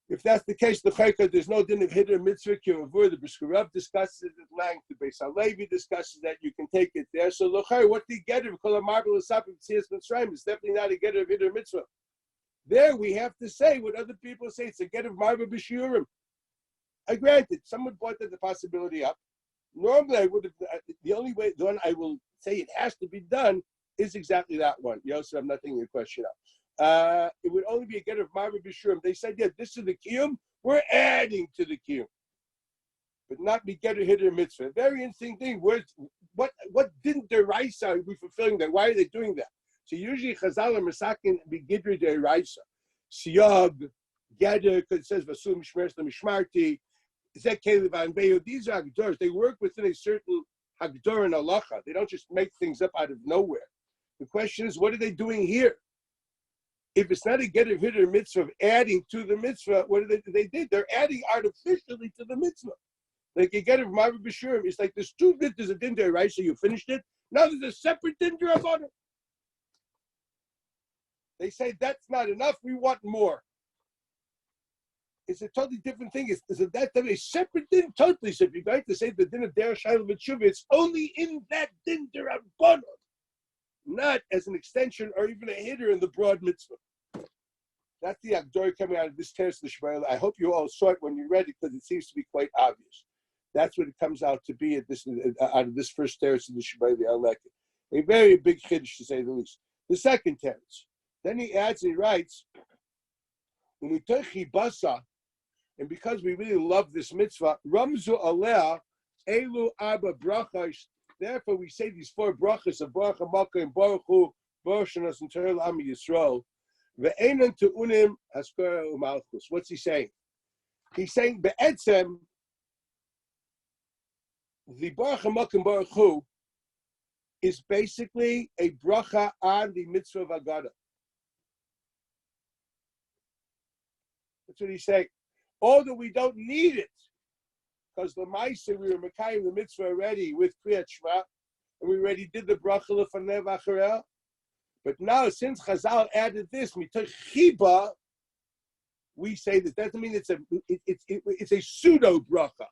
If that's the case, the chayka, there's no din of hitter mitzvah. The Briskerab discusses it at length. The Beis Halevi discusses that you can take it there. So l'chayr, what do you get of kol marble asapim tziyas Mitzrayim? It's definitely not a get of hitter mitzvah. There we have to say what other people say. It's a get of marble b'shiurim. I granted, someone brought that the possibility up. Normally, I would have. The only way, the one I will say it has to be done is exactly that one. Yosef, I'm not taking your question up. It would only be a get of Marva B'Shurim. They said, yeah, this is the Kiyum. We're adding to the Kiyum. But not be get a hitter mitzvah. Very interesting thing. What didn't the Raisa are we fulfilling that? Why are they doing that? So usually Chazal and Masakin be Gidri de Raisa. Siyag, Gather, because it says Vasum Shmers Mishmarti, Zek Kelev and Beyo. These are Hagdors. They work within a certain Hagdor and Halacha. They don't just make things up out of nowhere. The question is, what are they doing here? If it's not a get a hitter mitzvah of adding to the mitzvah, what did they did? They're adding artificially to the mitzvah. Like you get it from Marva B'Shurim. It's like there's two bit, there's a din there, right? So you finished it. Now there's a separate din about it. They say that's not enough. We want more. It's a totally different thing. It's that a separate din totally. So if you're going to say the din of derech shayla b'tshuva, it's only in that din derabbanan, not as an extension or even a hitter in the broad mitzvah. That's the Agdor coming out of this teretz of the Shemaya. I hope you all saw it when you read it because it seems to be quite obvious. That's what it comes out to be at this out of this first teretz of the Shemaya. A very big chiddush to say the least. The second teretz. Then he adds and he writes, when we take chibasa, and because we really love this mitzvah, Ramzu Aleh, Elu Abba Brachas. Therefore, we say these four brachas of Baruch HaMakah and Baruch Hu, Baruch Shanas and Terel Am Yisrael. Ve'enan Tu'unim Haskara U'Malchus. What's he saying? He's saying Be'etzem, the Baruch HaMakah and Baruch Hu is basically a bracha on the mitzvah of Agada. That's what he's saying. Although we don't need it, because the Maisa, we were Mekayim the mitzvah already with Kriyat Shema, and we already did the bracha lefanei v'achareh. But now, since Chazal added this, mitoch chiba, we say that doesn't mean it's a pseudo bracha.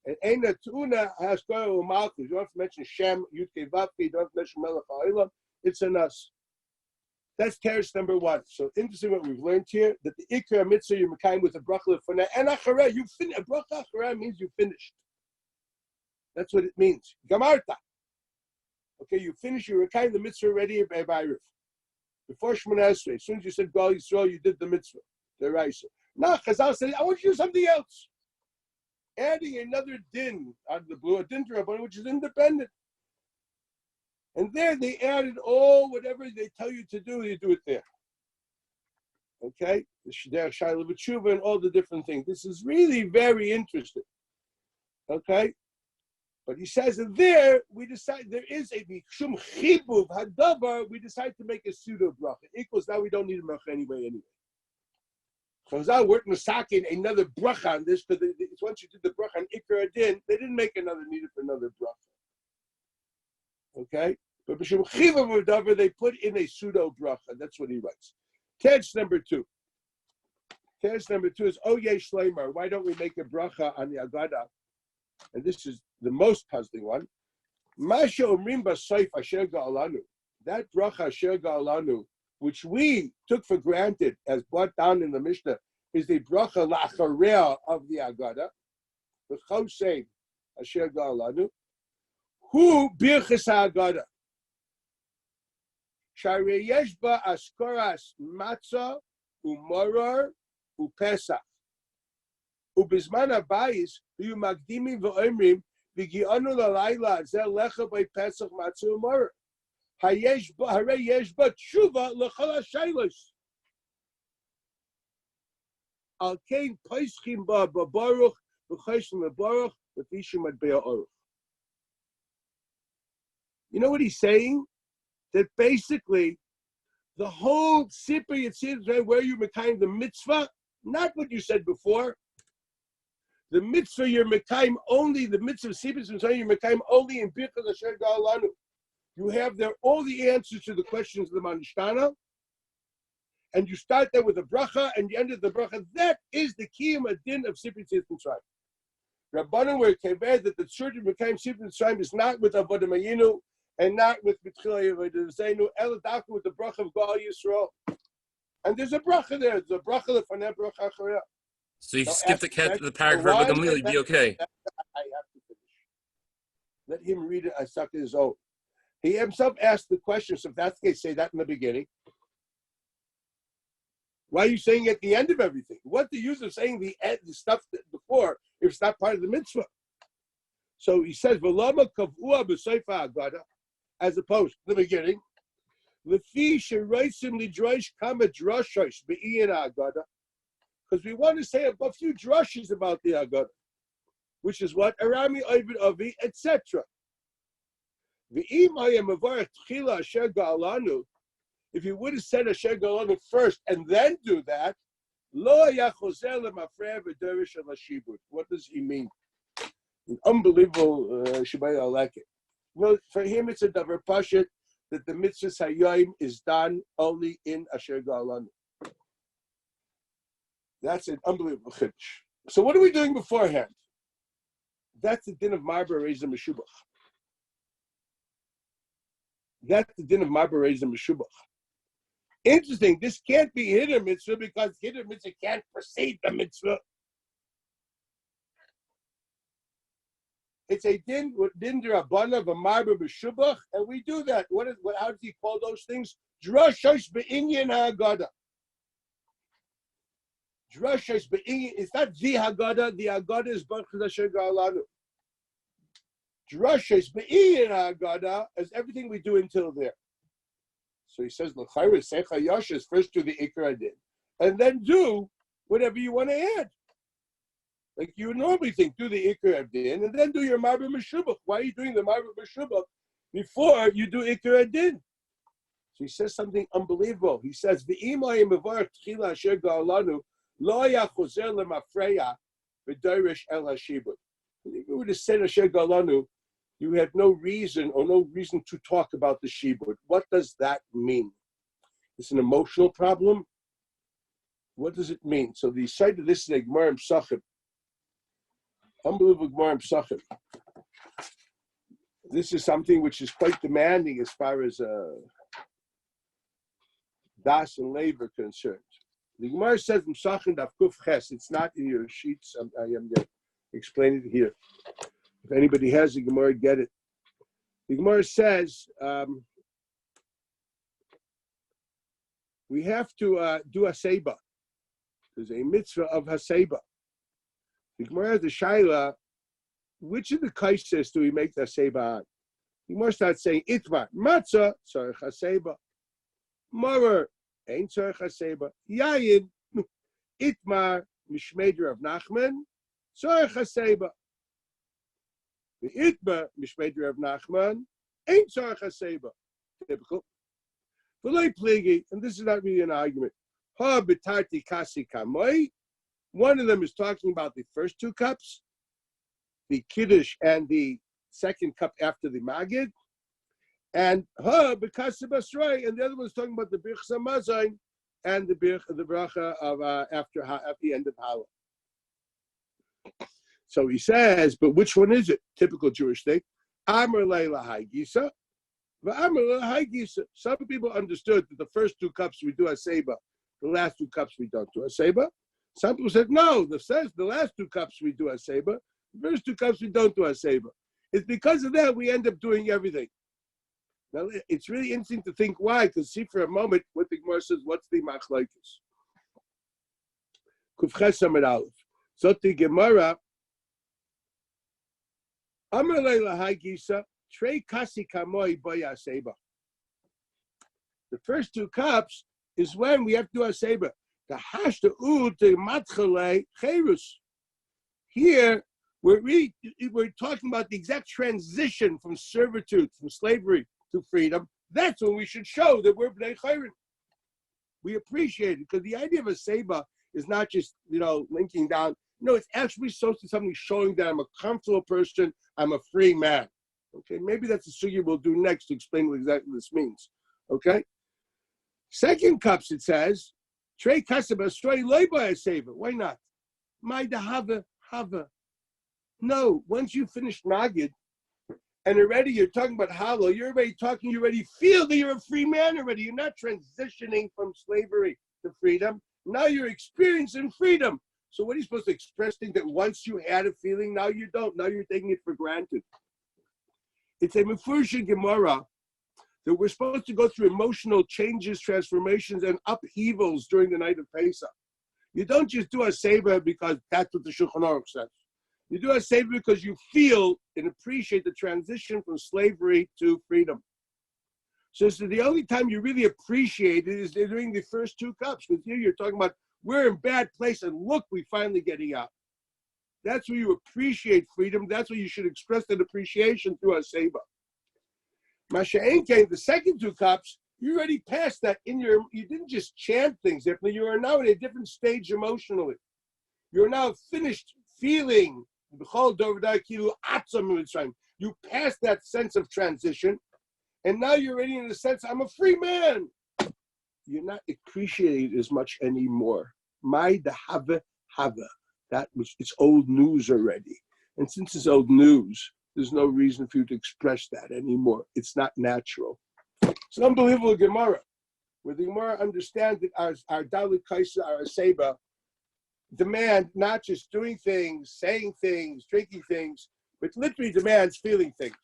And Eina Tuna has go Malchus. You don't have to mention Shem, Yudke Vavke, you don't have to mention Melech HaOlam. It's an us. That's teretz number one. So interesting what we've learned here, that the Ikra Mitzvah you're Mekayim with a bracha lefanei and achareh, you finish. A bracha achareh means you finished. That's what it means. Gamarta. Okay, you finish, you were Mekayim the mitzvah already by Bayruf. Before Shemona Esrei, as soon as you said Gal Yisrael, you did the mitzvah. The Raisa. Now Chazal said, I want you to do something else. Adding another din out of the blue, a din to Rabbanan, which is independent. And there they added all whatever they tell you to do, you do it there. Okay? The Sheder Shaila B'Tshuva and all the different things. This is really very interesting. Okay? But he says that there, we decide, there is a Shum Chibuv Hadavar, we decide to make a pseudo bracha. Equals now we don't need a bracha anyway. Chazal weren't masakin another bracha on this, because once you did the bracha on Ikar Adin, they didn't make another needed for another bracha. Okay? But B'Shum Chibuv Hadavar, they put in a pseudo bracha. That's what he writes. Text number 2. Text number 2 is, oh yesh shleimer, why don't we make a bracha on the Agada? And this is the most puzzling one. Masha Omrim B'Soif Asher Ga'alanu. That bracha Asher Ga'alanu, which we took for granted as brought down in the Mishnah, is the bracha la'achareh of the Agada. The Chosein Asher Ga'alanu. Who birchas Agada? Sharei yesh ba askoras matzah u'morar u'pesach. Ubizman abayis v'yu magdimim v'oimrim v'gi'anu l'layla zeh lecha by pesach matzah u'morar. Harei yesh ba tshuva l'chol ha'shaylos. Al kein peischim ba b'baruch v'chayshim v'baruch v'fishim ad be'a'oruch. You know what he's saying? That basically the whole Sipur Yetziat, where you mekayim the mitzvah, not what you said before. The mitzvah you're mekayim only, the mitzvah of Sipur Yetziat you're mekayim only in Birchas Asher Ga'alanu. You have there all the answers to the questions of the Manishtana, and you start there with a bracha, and you end with the bracha. That is the kiyum adin of Sipur Yetziat. Rabbanan were kaved that the church of mekayim Sipur Yetziat is not with Avodah Mayinu, and not with B'tchila Yevadazenu, Eladaka with the bracha of Gal Yisrael. And there's a bracha there. There's a bracha lefaneh bracha achareh. So you skip the paragraph of Gamliel, you'd be okay. I have to finish. Let him read it. I suck his own. He himself asked the question, so if that's the case, say that in the beginning. Why are you saying at the end of everything? What's the use of saying the stuff before if it's not part of the mitzvah? So he says, V'lama kavua b'soifa agada, as opposed to the beginning, L'fi sheroisim lidrosh kama droshosh be'iyin agada, because we want to say a few droshes about the agada, which is what Arami Ovid Avi, etc. V'im hayem avarach tchila asher ga'alanu, if you would have said asher ga'alanu first and then do that, lo haya chozer lemafrei v'dorish al hashibud. What does he mean? An unbelievable Shabbat I like it. Well, for him it's a davar pashut that the mitzvah hayom is done only in Asher Ga'alanu. That's an unbelievable chiddush. So what are we doing beforehand? That's the din of Marba Reizim Meshubach. That's the din of Marba Reizim Meshubach. Interesting. This can't be hidden mitzvah because hidden mitzvah can't precede the mitzvah. It's a din derabana of a marba b'shubach, and we do that. How does he call those things? Droshosh be'inyan ha'agada. Droshosh be'inyan. It's not the hagada. The hagada is Birchas Asher Ga'alanu. Droshosh be'inyan ha'agada is everything we do until there. So he says, l'chayre secha yashas, first do the ikar adin, and then do whatever you want to add. Like you would normally think, do the Ikar Adin, and then do your Marba Meshubach. Why are you doing the Marba Meshubach before you do Ikar Adin? So he says something unbelievable. He says, V'imay mevarach tchila asher ga'alanu, lo haya chozer lemafreya v'dorish el hashibud. If you were to say Asher Ga'alanu, you have no reason to talk about the shibud. What does that mean? It's an emotional problem? What does it mean? So the side of this is a Gemara in Pesachim. Unbelievable Gemara in Pesachim. This is something which is quite demanding as far as das and labor concerned. The Gemara says in Pesachim Daf Kuf Ches. It's not in your sheets. I am going to explain it here. If anybody has the Gemara, get it. The Gemara says we have to do haseba. There's a mitzvah of haseba. The Gemara has the shaila, which of the kaises do we make the haseba on? You must start saying itmar matzah tzarich haseba. Morer ain't tzarich haseba. Yayin itmar mishmeder of Nachman tzarich haseba. The itmar mishmeder of Nachman ain't tzarich haseba. Typical. And this is not really an argument. Ha betarti kasi kamoi. One of them is talking about the first two cups, the kiddush and the second cup after the magid, and ha bekasi basroi, and the other one is talking about the birch samazain and the bracha of at the end of Hala. So he says, but which one is it? Typical Jewish thing. Amar leila haigisa. Some people understood that the first two cups we do a seba, the last two cups we don't do a seba. Some people said, no, the last two cups we do a seba, the first two cups we don't do a seba. It's because of that we end up doing everything. Now, it's really interesting to think why, because see for a moment what the Gemara says, what's the machlokes? Kufches Amud Aleph. So the Gemara, Amar leila haigisa, Trei kasi kamoi boya seba. The first two cups is when we have to do a seba. The hashta ud to matchale cherus. Here we're talking about the exact transition from servitude, from slavery to freedom. That's when we should show that we're bnei chayrin. We appreciate it because the idea of a seba is not just linking down. No, it's actually supposed to be something showing that I'm a comfortable person. I'm a free man. Okay, maybe that's the sugya we'll do next to explain what exactly this means. Okay? Second cups, it says, Trei kasaba stroy loiba seva. Why not? My dahava hava. No, once you finish Nagid, and already you're talking about Halo, you already feel that you're a free man already. You're not transitioning from slavery to freedom. Now you're experiencing freedom. So what are you supposed to express things that once you had a feeling, now you don't. Now you're taking it for granted. It's a Mefurish Gemara that we're supposed to go through emotional changes, transformations, and upheavals during the night of Pesach. You don't just do a seder because that's what the Shulchan Aruch says. You do a seder because you feel and appreciate the transition from slavery to freedom. So the only time you really appreciate it is during the first two cups, because here you're talking about we're in bad place and look, we finally getting out. That's where you appreciate freedom. That's where you should express that appreciation through a seba. Masha'en came, the second two cups, you already passed that you didn't just chant things differently, you are now in a different stage emotionally. You're now finished feeling, you passed that sense of transition, and now you're already in the sense, I'm a free man. You're not appreciating it as much anymore. My dahava hava. That was, it's old news already. And since it's old news, there's no reason for you to express that anymore. It's not natural. It's an unbelievable Gemara, where the Gemara understands that our Dalit Kaisa, our Seba, demand not just doing things, saying things, drinking things, but literally demands feeling things.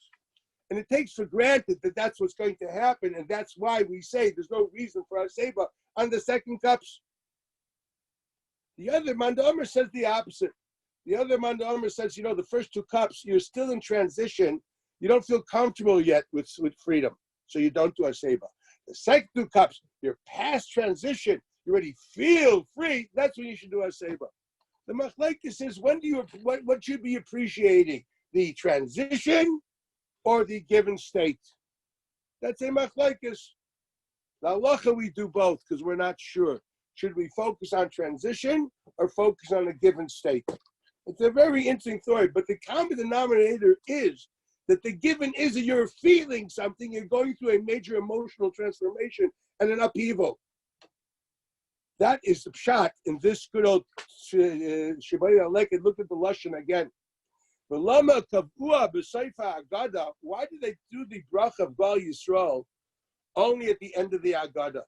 And it takes for granted that that's what's going to happen, and that's why we say there's no reason for our Seba on the second cups. The other Mandomer says the opposite. The other Mandomer says, the first two cups, you're still in transition. You don't feel comfortable yet with freedom, so you don't do a seba. The second two cups, you're past transition. You already feel free. That's when you should do a seba. The machlekes says, what should be appreciating? The transition or the given state? That's a machlekes. The halacha we do both because we're not sure. Should we focus on transition or focus on a given state? It's a very interesting thought, but the common denominator is that the given is that you're feeling something, you're going through a major emotional transformation and an upheaval. That is the pshat in this good old Shebay Alek. Look at the Lashon again. Why did they do the Bracha of Gal Yisrael only at the end of the Agada?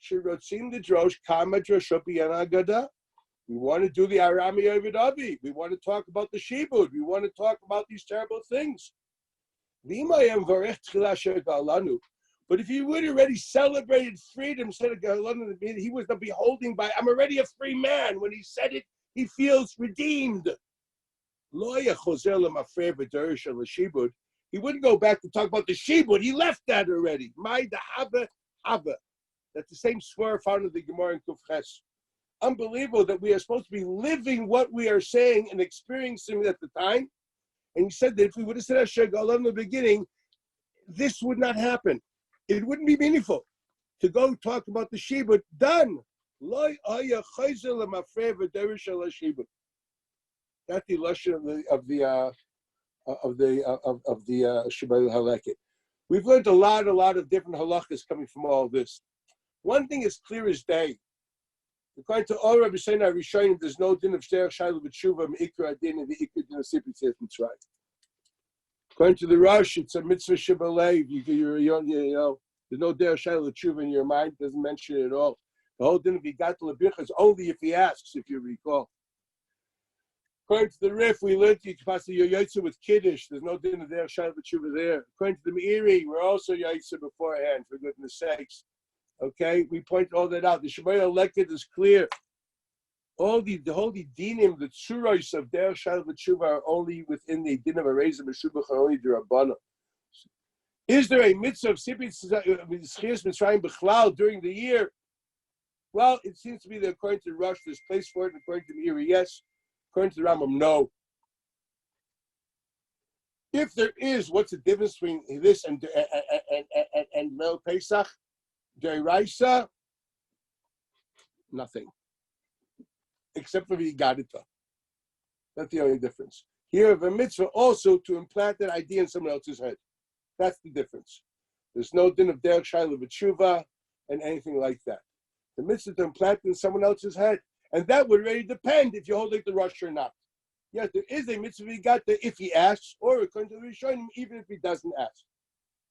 Shirotzim the Drosh, Kama Droshopi and Agada. We want to do the Arami Ovid Avi. We want to talk about the Shibud. We want to talk about these terrible things. But if he would already celebrated freedom, said he was the beholding by, I'm already a free man. When he said it, he feels redeemed. He He wouldn't go back to talk about the shibud. He left that already. My the haba. That's the same swear found in the Gemara in Kufches. Unbelievable that we are supposed to be living what we are saying and experiencing at the time. And he said that if we would have said Asher Galam in the beginning, this would not happen. It wouldn't be meaningful to go talk about the shibud. Done. That's the lashon of the Shibud Halakha. We've learned a lot of different halachas coming from all this. One thing is clear as day. According to all Rabbi Shana Rishonim, there's no din of shterach shayla b'tshuva me'ikra adin and the ikra din of Sipur says Mitzrayim. According to the Rosh, it's a mitzvah shibalev. You know, there's no derech shayla b'tshuva in your mind. It doesn't mention it at all. The whole din of Yigat l'bircha is only if he asks, if you recall. According to the Rif, we learned you can pass your Yetziat with Kiddush. There's no din of derech shayla b'tshuva there. According to the Meiri, we're also Yetziat beforehand, for goodness sakes. Okay, we point all that out. The Shemaya elected is clear. All the holy dinim, the tsuros of derech shayla b'tshuva are only within the din of a reza b'shubach, are only the Rabbana. Is there a mitzvah of Sipur Mitzrayim b'chlal during the year? Well, it seems to be that according to Rosh, there's place for it, and according to Meiri, yes. According to the Rambam, no. If there is, what's the difference between this and Leil Pesach? Deraisa, nothing. Except for Yigadita. That's the only difference. Here, of a mitzvah also to implant that idea in someone else's head. That's the difference. There's no din of derech shayla b'tshuva and anything like that. The mitzvah to implant it in someone else's head. And that would really depend if you hold it the Rosh or not. Yes, there is a mitzvah Yigadita if he asks, or according to the Rishonim, even if he doesn't ask.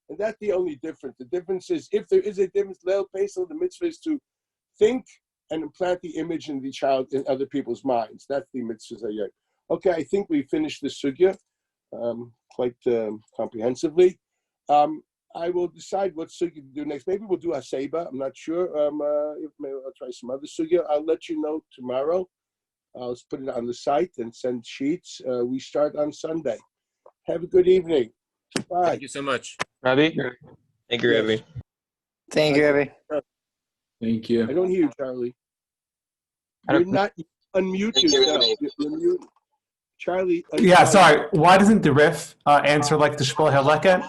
And that's the only difference. The difference is, if there is a difference, Leil Pesach, the mitzvah is to think and implant the image in the child in other people's minds. That's the mitzvah. Okay, I think we finished the sugya quite comprehensively. I will decide what sugya to do next. Maybe we'll do Aseba. I'm not sure. Maybe I'll try some other sugya. I'll let you know tomorrow. I'll put it on the site and send sheets. We start on Sunday. Have a good evening. Bye. Thank you so much. Rabbi? Thank you, Rabbi. Thank you, Rabbi. Thank you. I don't hear you, Charlie. You're not unmute yourself. You're mute. Charlie. Yeah, sorry. Why doesn't the Rif answer like the Shibud Halakha?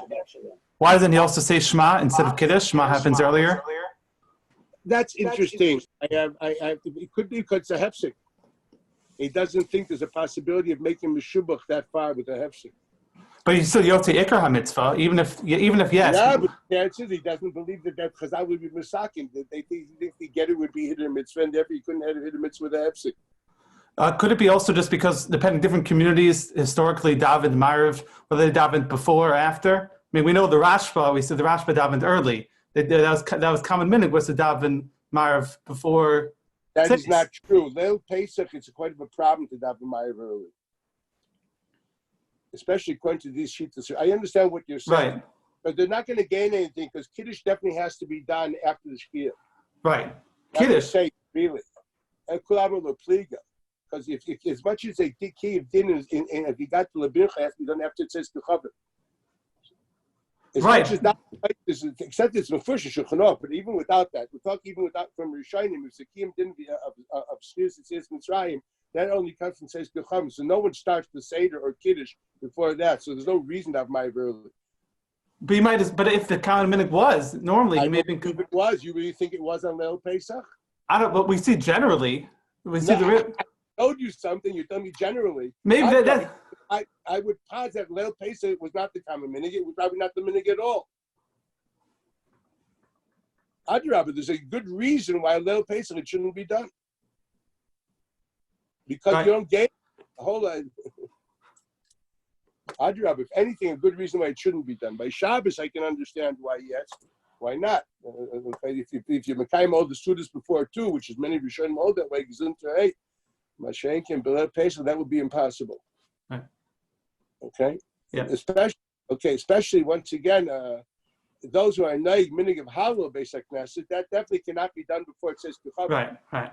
Why doesn't he also say Shema instead of Kiddush? Shema happens earlier. That's interesting. It could be because it's a hefsek. He doesn't think there's a possibility of making Meshubach that far with a hefsek. But he's still Yotze Ikar HaMitzvah, even if yes. Yeah, but the answer is he doesn't believe that Chazal would be Misakim. They think the Getter would be hidden mitzvah, and therefore he couldn't have hidden mitzvah with a hefsek. Could it be also just because, depending different communities, historically davened Ma'ariv, whether they davened before or after? I mean, we know the Rashba, we said the Rashba davened early. That was common minhag, was to daven Ma'ariv before. That is not true. Leil Pesach, it's quite of a problem to daven Ma'ariv early. Especially according to these sheets. I understand what you're saying. Right. But they're not going to gain anything because Kiddush definitely has to be done after the Shkia. Right. Kiddush. Say, really. And because if as much as a key of din is if you got to Labircha, it has to be done after it says Kechaber. Right. Much as that, except it's Mefurish Shulchan Aruch, but even without that, we talk even without from Rishonim, if the kiyum din of Shkias it says Mitzrayim, that only comes from says Kechaber. So no one starts the Seder or Kiddush before that. So there's no reason to have Ma'ariv early. But you might, but if the common minhag was normally, I maybe if it was, you really think it was on Leil Pesach? I don't. But we see generally, see the. I told you something. You tell me generally. Maybe I would posit that Leil Pesach was not the common minhag. It was probably not the minhag at all. Adrabah, there's a good reason why Leil Pesach it shouldn't be done. Because you don't get. Hold on. Adrabah, if anything, a good reason why it shouldn't be done. By Shabbos, I can understand why yes. Why not? If you Mekayim all the students before too, which is many Rishonim hold that way, hey, Mashenkin, B'Leil Pesach, that would be impossible. Right. Okay? Yeah. Especially once again, those who are naig minig of Halal Beis HaKnesset, that definitely cannot be done before it says Kechaber. Right.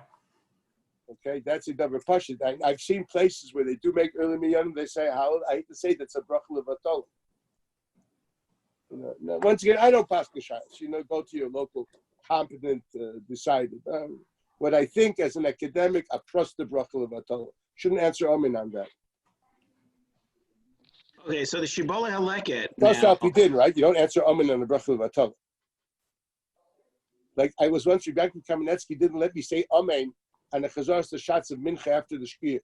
Okay, that's a double pashut. I've seen places where they do make early minyanim. They say Halal. I hate to say that's a bracha levatol. No, once again, I don't pass the shots. Go to your local competent decider. What I think as an academic, I trust the Bracha Levatala. Shouldn't answer Amen on that. Okay, so the Shibboleh Haleket. First off, you did, right? You don't answer Amen on the Bracha Levatala. Like I was once, Rebecca Kamenetsky didn't let me say Amen on the Chazars, the shots of Mincha after the Shkia.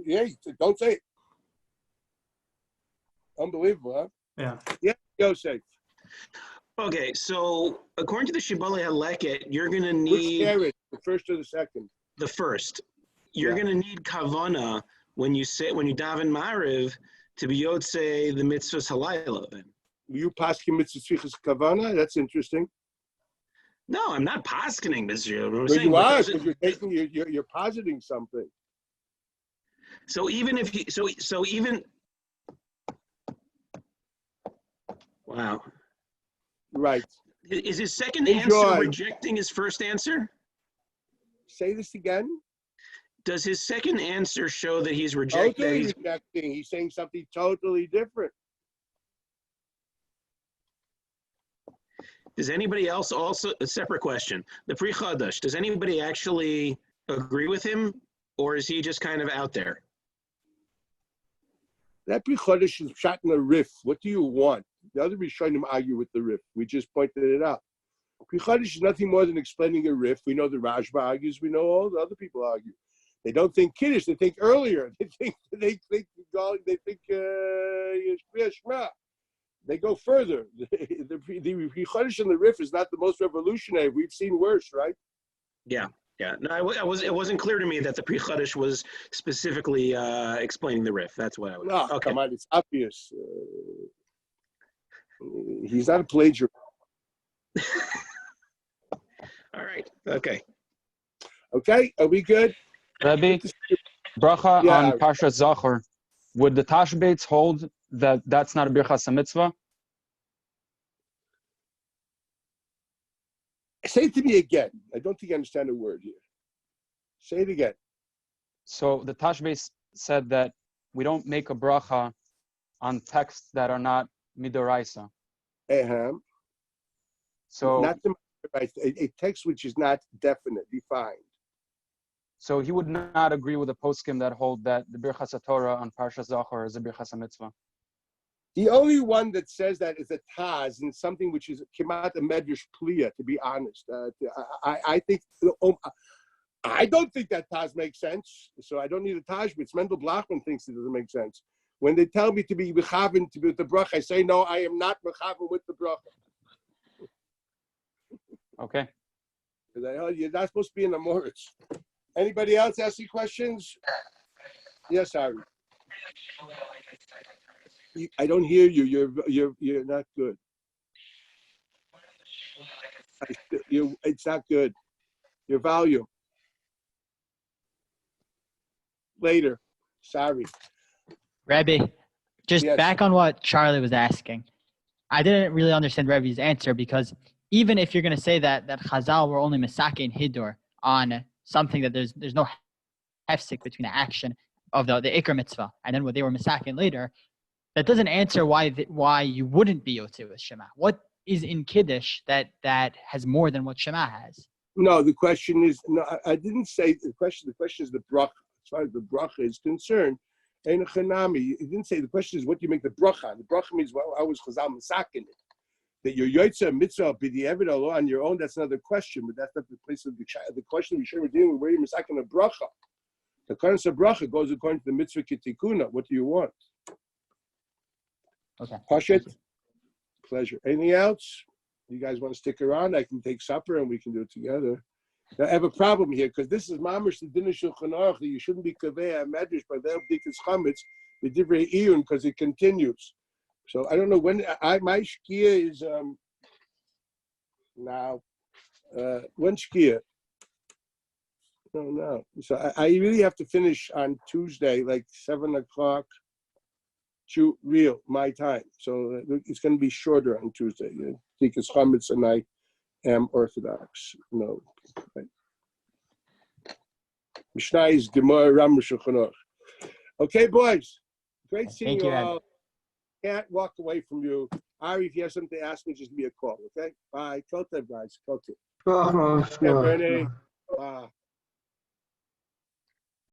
Yeah, don't say it. Unbelievable, huh? Yeah. Yeah, go say. Okay, so according to the Shibboleh Haleket, you're going to need... Which carrot, the first or the second? The first. You're going to need kavana when you daven Mariv to be Yotzei the mitzvahs halayla then. You paskin mitzvahs kavana? That's interesting. No, I'm not paskening, Mr. Well, you are, because you're taking, you're positing something. So even if you, so even, wow. Right. Is his second answer rejecting his first answer? Say this again. Does his second answer show that he's rejecting? Totally rejecting. He's saying something totally different. Does anybody else also, a separate question, the Pri Chadash, does anybody actually agree with him, or is he just kind of out there? That Pri Chadash is shot in a riff. What do you want? The other Rishonim argue with the riff. We just pointed it out. Pri Chadash is nothing more than explaining a riff. We know the Rashba argues. We know all the other people argue. They don't think Kiddush. They think earlier. They think Shema. They go further. The Pri Chadash and the riff is not the most revolutionary. We've seen worse, right? Yeah. Yeah, no, it wasn't clear to me that the Pri Chadash was specifically explaining the riff. That's what I was. No, okay. Come on, it's obvious. He's not a plagiarist. All right. Okay. Okay, are we good? Rebbe, bracha on Parshat Zachor. Would the Tashbates hold that that's not a birchas mitzvah? Say it to me again. I don't think I understand a word here. Say it again. So the Tashbates said that we don't make a bracha on texts that are not midoraisa. So not a text which is not definite, defined. So he would not agree with the poskim that hold that the birchas Torah on Parshat Zachor is a birchas mitzvah. The only one that says that is a Taz, and something which is Kimat a Medrash Pliya, to be honest. I think, I don't think that Taz makes sense, so I don't need a Taj, but Mendel Blachman thinks it doesn't make sense. When they tell me to be Mechaven, to be with the Bracha, I say, no, I am not Mechaven with the Bracha. Okay. You're not supposed to be in the Moritz. Anybody else asking questions? Yes, Ari. I don't hear you. You're not good. It's not good. Your volume. Later. Sorry. Rebbe, just Yes. back on what Charlie was asking. I didn't really understand Rebbe's answer, because even if you're going to say that Chazal were only Misake and Hidur on something that there's no hefsek between the action of the Iker mitzvah and then what they were Misake later, that doesn't answer why you wouldn't be Yotzei with Shema. What is in Kiddush that has more than what Shema has? No, the question is, no, I didn't say the question. The question is the bracha. As far as the bracha is concerned, Ein Chanami. You didn't say the question is what do you make the bracha? The bracha means I was Chazal Misakin it. That you're Yotzei mitzvah b'di'evid Allah on your own. That's another question, but that's not the place of the question. We should be dealing with where you're Misakin a bracha. The current of bracha goes according to the mitzvah kitikuna. What do you want? Okay. Pashat, pleasure. Anything else? You guys want to stick around? I can take supper and we can do it together. Now, I have a problem here because this is mamish the dinner shulchan aruch that you shouldn't be kaveh medrash by the dikas chametz the divrei iyun because it continues. So I don't know when my shkia is now. When shkia? No. So I really have to finish on Tuesday, like 7:00. Real my time, so it's going to be shorter on Tuesday. Tikas chametz and I am Orthodox. No, right. Mishnah is Gemara Ram Shulchan Aruch. Okay, boys. Great seeing you all. can't walk away from you. Ari, if you have something to ask me, just give me a call, okay? Bye. Kol tov, guys. Kol tov. No. Bernie.